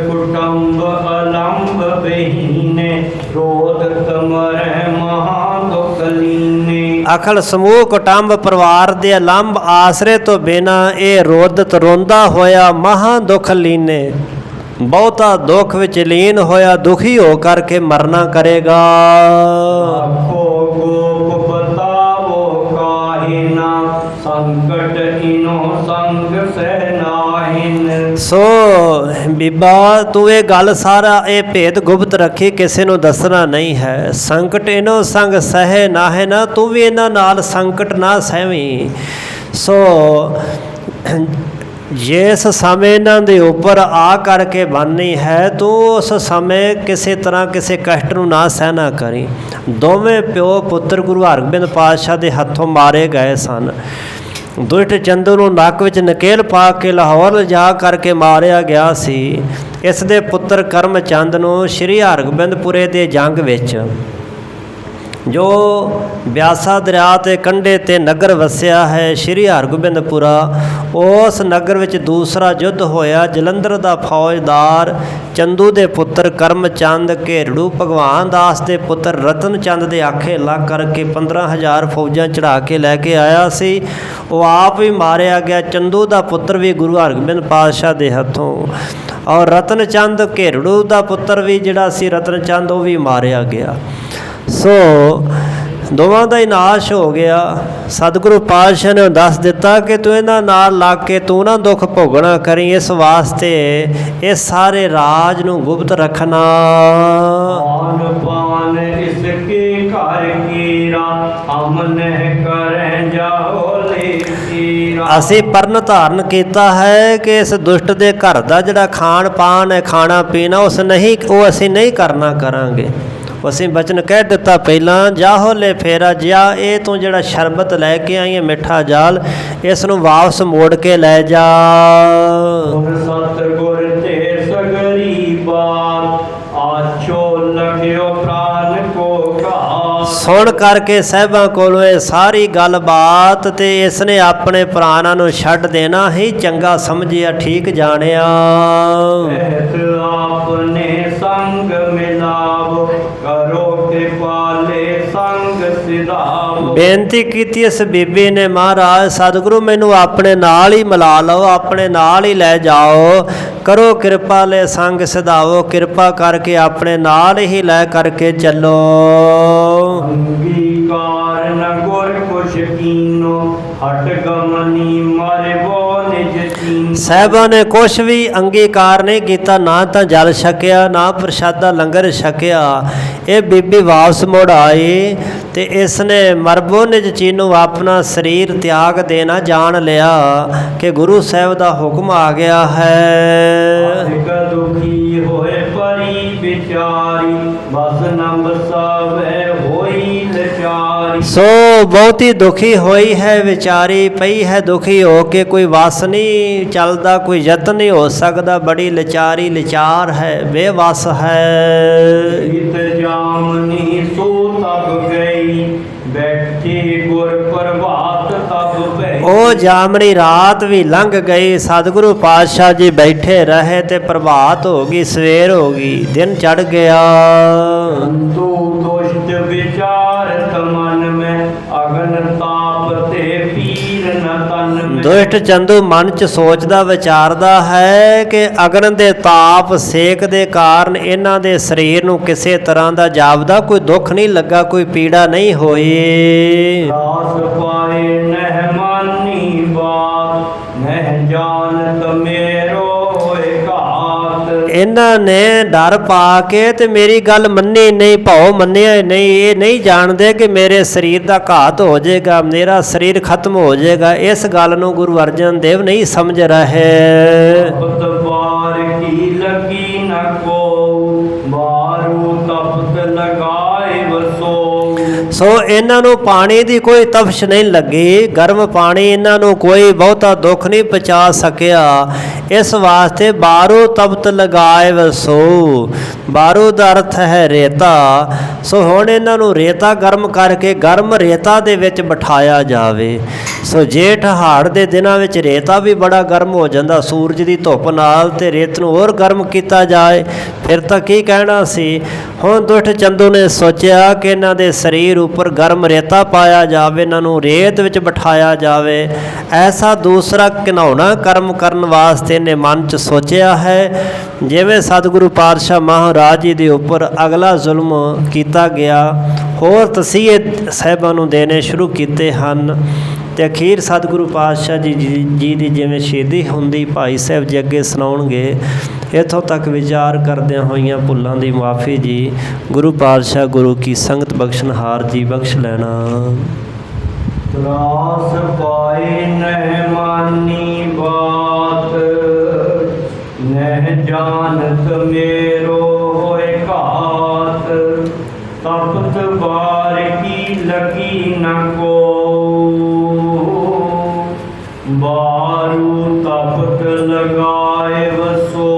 ਕੁਟੰਬ ਅਲੰਬ ਬਹੀਨੇ ਰੋਦ ਤਮਰੇ ਮਹਾ ਦੁਖ ਲੀਨੇ। ਅਖਲ ਸਮੂਹ ਕੁਟੰਬ ਪਰਿਵਾਰ ਦੇ ਅਲੰਬ ਆਸਰੇ ਤੋਂ ਬਿਨਾਂ ਇਹ ਰੋਦਤ ਰੋਂਦਾ ਹੋਇਆ ਮਹਾ ਦੁਖ ਲੀਨੇ, ਬਹੁਤਾ ਦੁੱਖ ਵਿੱਚ ਲੀਨ ਹੋਇਆ ਦੁਖੀ ਹੋ ਕਰਕੇ ਮਰਨਾ ਕਰੇਗਾ। ਸੰਕਟ ਇਨੋ ਸੰਗ ਸਹਿ ਨਾਹਿਨ। ਸੋ ਬੀਬਾ ਤੂੰ ਇਹ ਗੱਲ ਸਾਰਾ ਇਹ ਭੇਦ ਗੁਪਤ ਰੱਖੀ, ਕਿਸੇ ਨੂੰ ਦੱਸਣਾ ਨਹੀਂ ਹੈ। ਸੰਕਟ ਇਨੋ ਸੰਗ ਸਹਿ ਨਾਹਿਨ, ਤੂੰ ਵੀ ਇਹਨਾਂ ਨਾਲ ਸੰਕਟ ਨਾ ਸਹਿਵੀਂ। ਸੋ ਜਿਸ ਸਮੇਂ ਇਹਨਾਂ ਦੇ ਉੱਪਰ ਆ ਕਰਕੇ ਬਣਨੀ ਹੈ, ਤੂੰ ਉਸ ਸਮੇਂ ਕਿਸੇ ਤਰ੍ਹਾਂ ਕਿਸੇ ਕਸ਼ਟ ਨੂੰ ਨਾ ਸਹਿਣਾ ਕਰੀ। ਦੋਵੇਂ ਪਿਓ ਪੁੱਤਰ ਗੁਰੂ ਹਰਗੋਬਿੰਦ ਪਾਤਸ਼ਾਹ ਦੇ ਹੱਥੋਂ ਮਾਰੇ ਗਏ ਸਨ। ਦੁਸ਼ਟ ਚੰਦੂ ਨੂੰ ਨੱਕ ਵਿੱਚ ਨਕੇਲ ਪਾ ਕੇ ਲਾਹੌਰ ਲਿਜਾ ਕਰਕੇ ਮਾਰਿਆ ਗਿਆ ਸੀ। ਇਸ ਦੇ ਪੁੱਤਰ ਕਰਮ ਚੰਦ ਨੂੰ ਸ਼੍ਰੀ ਹਰਗੋਬਿੰਦਪੁਰੇ ਦੇ ਜੰਗ ਵਿੱਚ ਜੋ ਬਿਆਸਾ ਦਰਿਆ ਤੇ ਕੰਢੇ ਤੇ ਨਗਰ ਵਸਿਆ ਹੈ ਸ਼੍ਰੀ ਹਰਗੋਬਿੰਦਪੁਰਾ। ਉਸ ਨਗਰ ਵਿੱਚ ਦੂਸਰਾ ਯੁੱਧ ਹੋਇਆ। ਜਲੰਧਰ ਦਾ ਫੌਜਦਾਰ ਚੰਦੂ ਦੇ ਪੁੱਤਰ ਕਰਮਚੰਦ ਘੇਰੜੂ ਭਗਵਾਨ ਦਾਸ ਦੇ ਪੁੱਤਰ ਰਤਨ ਚੰਦ ਦੇ ਆਖੇ ਲੱਗ ਕਰਕੇ 15,000 ਫੌਜਾਂ ਚੜ੍ਹਾ ਕੇ ਲੈ ਕੇ ਆਇਆ ਸੀ। ਉਹ ਆਪ ਵੀ ਮਾਰਿਆ ਗਿਆ। ਚੰਦੂ ਦਾ ਪੁੱਤਰ ਵੀ ਗੁਰੂ ਹਰਗੋਬਿੰਦ ਪਾਤਸ਼ਾਹ ਦੇ ਹੱਥੋਂ, ਔਰ ਰਤਨ ਚੰਦ ਘੇਰੜੂ ਦਾ ਪੁੱਤਰ ਵੀ ਜਿਹੜਾ ਸੀ ਰਤਨ ਚੰਦ, ਉਹ ਵੀ ਮਾਰਿਆ ਗਿਆ। ਸੋ ਦੋਵਾਂ ਦਾ ਹੀ ਨਾਸ਼ ਹੋ ਗਿਆ। ਸਤਿਗੁਰੂ ਪਾਤਸ਼ਾਹ ਨੇ ਦੱਸ ਦਿੱਤਾ ਕਿ ਤੂੰ ਇਹਨਾਂ ਨਾਲ ਲੱਗ ਕੇ ਤੂੰ ਨਾ ਦੁੱਖ ਭੋਗਣਾ ਕਰੀ, ਇਸ ਵਾਸਤੇ ਇਹ ਸਾਰੇ ਰਾਜ ਨੂੰ ਗੁਪਤ ਰੱਖਣਾ। ਆਨ ਪਾਨ ਇਸਕੇ ਘਰ ਕੀਰਾ, ਅਮਨ ਕਰੈ ਜਾਓ ਲੈ ਕੀਰਾ। ਅਸੀਂ ਪਰਨ ਧਾਰਨ ਕੀਤਾ ਹੈ ਕਿ ਇਸ ਦੁਸ਼ਟ ਦੇ ਘਰ ਦਾ ਜਿਹੜਾ ਖਾਣ ਪਾਨ ਹੈ, ਖਾਣਾ ਪੀਣਾ, ਉਹ ਅਸੀਂ ਨਹੀਂ ਕਰਨਾ ਕਰਾਂਗੇ। ਅਸੀਂ ਬਚਨ ਕਹਿ ਦਿੱਤਾ ਪਹਿਲਾਂ, ਜਾਹੋ ਲੈ ਫੇਰਾ, ਜਾ ਇਹ ਤੂੰ ਜਿਹੜਾ ਸ਼ਰਬਤ ਲੈ ਕੇ ਆਈ ਹੈ ਮਿੱਠਾ ਜਾਲ, ਇਸ ਨੂੰ ਵਾਪਸ ਮੋੜ ਕੇ ਲੈ ਜਾ। ਸਤਿਗੁਰ ਤੇ ਸਗਰੀ ਬਾਤ, ਆਛੋ ਲਗਿਓ ਪ੍ਰਾਨ ਕੋ ਘਾਤ। ਸੁਣ ਕਰਕੇ ਸਾਹਿਬਾਂ ਕੋਲੋਂ ਇਹ ਸਾਰੀ ਗੱਲਬਾਤ ਤੇ ਇਸ ਨੇ ਆਪਣੇ ਪ੍ਰਾਣਾਂ ਨੂੰ ਛੱਡ ਦੇਣਾ ਹੀ ਚੰਗਾ ਸਮਝਿਆ, ਠੀਕ ਜਾਣਿਆ। ਆਪਨੇ ਸੰਗ ਮਿਲਾਵ, ਕਰੋ ਕਿਰਪਾਲੇ ਸੰਗ ਸਿਧਾਵ। ਬੇਨਤੀ ਕੀਤੀ ਇਸ ਬੀਬੀ ਨੇ, ਮਹਾਰਾਜ ਸਤਿਗੁਰੂ ਮੈਨੂੰ ਆਪਣੇ ਨਾਲ ਹੀ ਮਿਲਾ ਲਓ, ਆਪਣੇ ਨਾਲ ਹੀ ਲੈ ਜਾਓ, ਕਰੋ ਕਿਰਪਾ ਲੈ ਸੰਗ ਸਿਧਾਵੋ, ਕਿਰਪਾ ਕਰਕੇ ਆਪਣੇ ਨਾਲ ਹੀ ਲੈ ਕਰਕੇ ਚੱਲੋ। ਅੰਗੀਕਾਰ ਨ ਗੁਰ ਕੁਛ ਕੀਨੋ, ਹਟ ਗਮਨੀ ਮਰਵੋ ਨਿਜ ਚੀਨ। ਸਾਹਿਬਾਂ ਨੇ ਕੁਛ ਵੀ ਅੰਗੀਕਾਰ ਨਹੀਂ ਕੀਤਾ, ਨਾ ਤਾਂ ਜਲ ਛਕਿਆ ਨਾ ਪ੍ਰਸ਼ਾਦਾ ਲੰਗਰ ਛਕਿਆ। ਇਹ ਬੀਬੀ ਵਾਪਸ ਮੁੜ ਆਈ ਤੇ ਇਸ ਨੇ ਮਰਬੋ ਨਿਜ ਚੀਨੂ ਆਪਣਾ ਸਰੀਰ ਤਿਆਗ ਦੇਣਾ ਜਾਣ ਲਿਆ ਕਿ ਗੁਰੂ ਸਾਹਿਬ ਦਾ ਹੁਕਮ ਆ ਗਿਆ ਹੈ। ਦੁਖੀ ਹੋਏ ਪਰੀ ਵਿਚਾਰੀ, ਬਸ ਨੰਬ ਸਭੈ ਹੋਈ ਲਚਾਰੀ। ਸੋ ਬਹੁਤੀ ਦੁਖੀ ਹੋਈ ਹੈ ਵਿਚਾਰੀ, ਪਈ ਹੈ ਦੁਖੀ ਹੋ ਕੇ, ਕੋਈ ਵਸ ਨਹੀਂ ਚੱਲਦਾ, ਕੋਈ ਯਤਨ ਨਹੀਂ ਹੋ ਸਕਦਾ, ਬੜੀ ਲਚਾਰੀ ਲਾਚਾਰ ਹੈ, ਬੇਵਸ ਹੈ। ਰੀਤ ਜਾਮਨੀ ਸੋ ਤਬ ਗਈ, ਬੈਠੀ ਗੁਰ ਪ੍ਰਭਾਤ ਤਬ ਭਈ। ਉਹ ਜਾਮਣੀ ਰਾਤ ਵੀ ਲੰਘ ਗਈ, ਸਤਿਗੁਰੂ ਪਾਤਸ਼ਾਹ ਜੀ ਬੈਠੇ ਰਹੇ ਤੇ ਪ੍ਰਭਾਤ ਹੋ ਗਈ, ਸਵੇਰ ਹੋ ਗਈ, ਦਿਨ ਚੜ ਗਿਆ। ਤੂ ਦੁਸ਼ਟ ਵਿਚਾਰਤ ਮਨ ਮੈਂ, ਅਗਨ ਤਾਪ ਤੇ ਪੀਰ ਨ ਤਨ ਮੈਂ। ਦੁਸ਼ਟ ਚੰਦੂ ਮਨ ਚ ਸੋਚਦਾ ਵਿਚਾਰਦਾ ਹੈ ਕਿ ਅਗਨ ਦੇ ਤਾਪ ਸੇਕ ਦੇ ਕਾਰਨ ਇਹਨਾਂ ਦੇ ਸਰੀਰ ਨੂੰ ਕਿਸੇ ਤਰ੍ਹਾਂ ਦਾ ਜਾਪਦਾ ਕੋਈ ਦੁੱਖ ਨਹੀਂ ਲੱਗਾ, ਕੋਈ ਪੀੜਾ ਨਹੀਂ ਹੋਈ। ਰਾਸ ਪਾਏ ਨਹਿ ਮਾਨੀ ਬਾਤ, ਨਹਿ ਜਾਣਤ ਮੇਰੋ ਹੋਏ ਘਾਤ। ਇਹਨਾਂ ਨੇ ਡਰ ਪਾ ਕੇ ਤੇ ਮੇਰੀ ਗੱਲ ਮੰਨੀ ਨਹੀਂ, ਭਾਉ ਮੰਨਿਆ ਨਹੀਂ, ਇਹ ਨਹੀਂ ਜਾਣਦੇ ਕਿ ਮੇਰੇ ਸਰੀਰ ਦਾ ਘਾਤ ਹੋ ਜਾਏਗਾ, ਮੇਰਾ ਸਰੀਰ ਖਤਮ ਹੋ ਜਾਏਗਾ। ਇਸ ਗੱਲ ਨੂੰ ਗੁਰੂ ਅਰਜਨ ਦੇਵ ਨਹੀਂ ਸਮਝ ਰਹੇ। ਤਪਤ ਬਾਰ ਕੀ ਲੱਗੀ ਨ ਕੋ, ਬਾਰੂ ਤਪਤ ਲਗਾਏ ਵਸੋ। ਸੋ ਇਹਨਾਂ ਨੂੰ ਪਾਣੀ ਦੀ ਕੋਈ ਤਪਸ਼ ਨਹੀਂ ਲੱਗੀ, ਗਰਮ ਪਾਣੀ ਇਹਨਾਂ ਨੂੰ ਕੋਈ ਬਹੁਤਾ ਦੁੱਖ ਨਹੀਂ ਪਹੁੰਚਾ ਸਕਿਆ। ਇਸ ਵਾਸਤੇ ਬਾਰੂ ਤਪਤ ਲਗਾਏ ਵਸੋ, ਬਾਰੂ ਦਾ ਅਰਥ ਹੈ ਰੇਤਾ। ਸੋ ਹੁਣ ਇਹਨਾਂ ਨੂੰ ਰੇਤਾ ਗਰਮ ਕਰਕੇ ਗਰਮ ਰੇਤਾ ਦੇ ਵਿੱਚ ਬਿਠਾਇਆ ਜਾਵੇ। ਸੋ ਜੇਠ ਹਾੜ ਦੇ ਦਿਨਾਂ ਵਿੱਚ ਰੇਤਾ ਵੀ ਬੜਾ ਗਰਮ ਹੋ ਜਾਂਦਾ ਸੂਰਜ ਦੀ ਧੁੱਪ ਨਾਲ, ਤੇ ਰੇਤ ਨੂੰ ਹੋਰ ਗਰਮ ਕੀਤਾ ਜਾਏ, ਫਿਰ ਤਾਂ ਕੀ ਕਹਿਣਾ ਸੀ। ਹੁਣ ਦੁਸ਼ਟ ਚੰਦੂ ਨੇ ਸੋਚਿਆ ਕਿ ਇਹਨਾਂ ਦੇ ਸਰੀਰ ਉੱਪਰ ਗਰਮ ਰੇਤਾ ਪਾਇਆ ਜਾਵੇ, ਇਹਨਾਂ ਨੂੰ ਰੇਤ ਵਿੱਚ ਬਿਠਾਇਆ ਜਾਵੇ। ਐਸਾ ਦੂਸਰਾ ਘਿਨਾਉਣਾ ਕਰਮ ਕਰਨ ਵਾਸਤੇ ਨੇ ਮਨ 'ਚ ਸੋਚਿਆ ਹੈ। ਜਿਵੇਂ ਸਤਿਗੁਰੂ ਪਾਤਸ਼ਾਹ ਮਹਾਰਾਜ ਜੀ ਦੇ ਉੱਪਰ ਅਗਲਾ ਜ਼ੁਲਮ ਕੀਤਾ ਗਿਆ, ਹੋਰ ਤਸੀਹੇ ਸਾਹਿਬਾਂ ਨੂੰ ਦੇਣੇ ਸ਼ੁਰੂ ਕੀਤੇ ਹਨ, ਤੇ ਅਖੀਰ ਸਤਿਗੁਰੂ ਪਾਤਸ਼ਾਹ ਜੀ ਦੀ ਜਿਵੇਂ ਸ਼ਹੀਦੀ ਹੁੰਦੀ ਭਾਈ ਸਾਹਿਬ ਜੀ ਅੱਗੇ ਸੁਣਾਉਣਗੇ। ਇੱਥੋਂ ਤੱਕ ਵਿਚਾਰ ਕਰਦਿਆਂ ਹੋਈਆਂ ਭੁੱਲਾਂ ਦੀ ਮਾਫੀ ਜੀ ਗੁਰੂ ਪਾਤਸ਼ਾਹ ਗੁਰੂ ਕੀ ਸੰਗਤ ਬਖਸ਼ਣਹਾਰ ਜੀ ਬਖਸ਼ ਲੈਣਾ। ਰਾਸ ਪਾਏ ਨਹਿ ਮਾਨੀ ਬਾਤ, ਨਹਿ ਜਾਣਤ ਮੇਰੋ ਹੋਏ ਘਾਤ। ਤਪਤ ਬਾਰ ਕੀ ਲਗੀ ਨ ਕੋ, ਬਾਰੂ ਤਪਤ ਲਗਾਏ ਵਸੋ।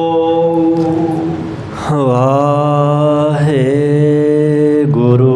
ਵਾਹਿਗੁਰੂ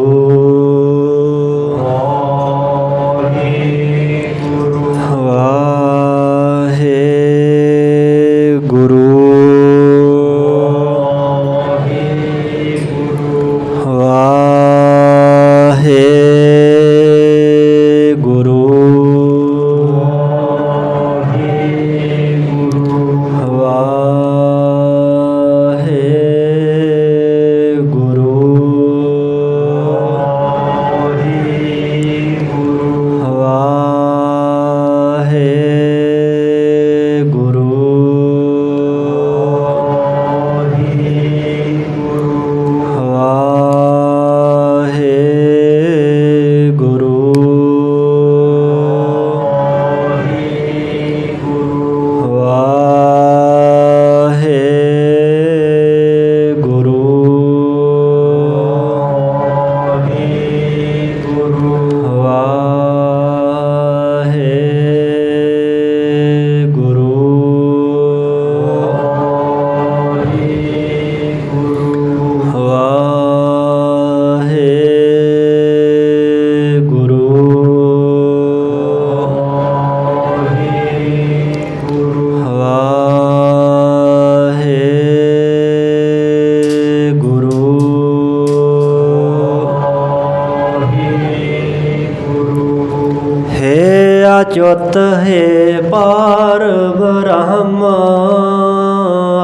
अच्युत हे पार ब्रह्म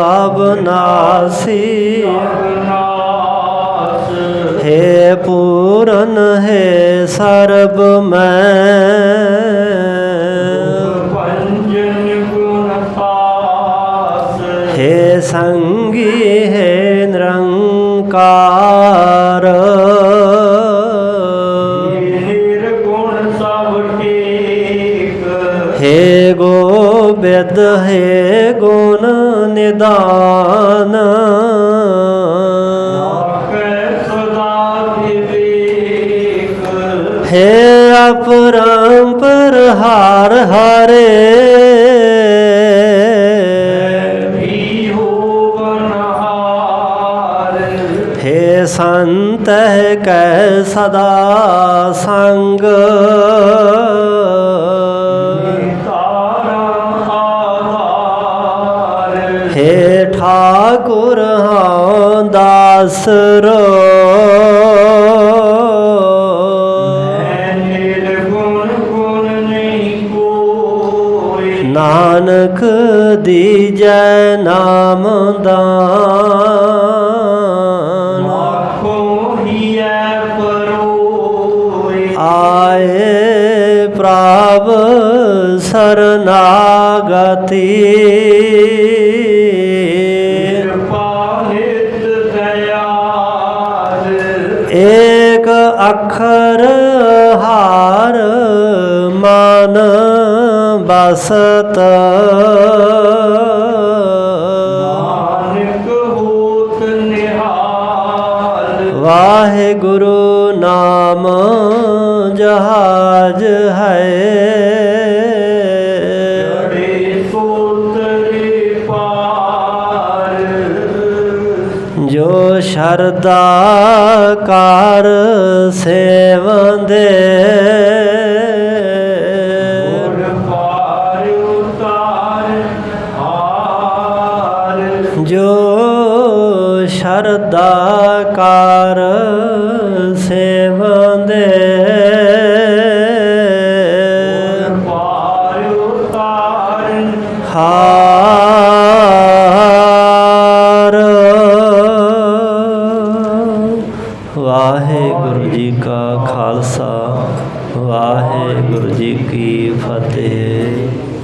अविनाशी हे पूरन हे सर्ब मैं हे संगी हे निरंकार हे गोविंद हे गुण निदान हे अपरंपर हार हरे हे संत कै सदा संग हे ठाकुर हाँ दास रो नानक दीजै नाम दान आए प्राप शरणागति एक अक्षर हार मान बसत वाहे गुरु नाम जहाज है जो शरदा कार सेवंदे जो शरदा कार सेवंदे हार वाहेगुरु जी का खालसा वाहेगुरु जी की फतेह।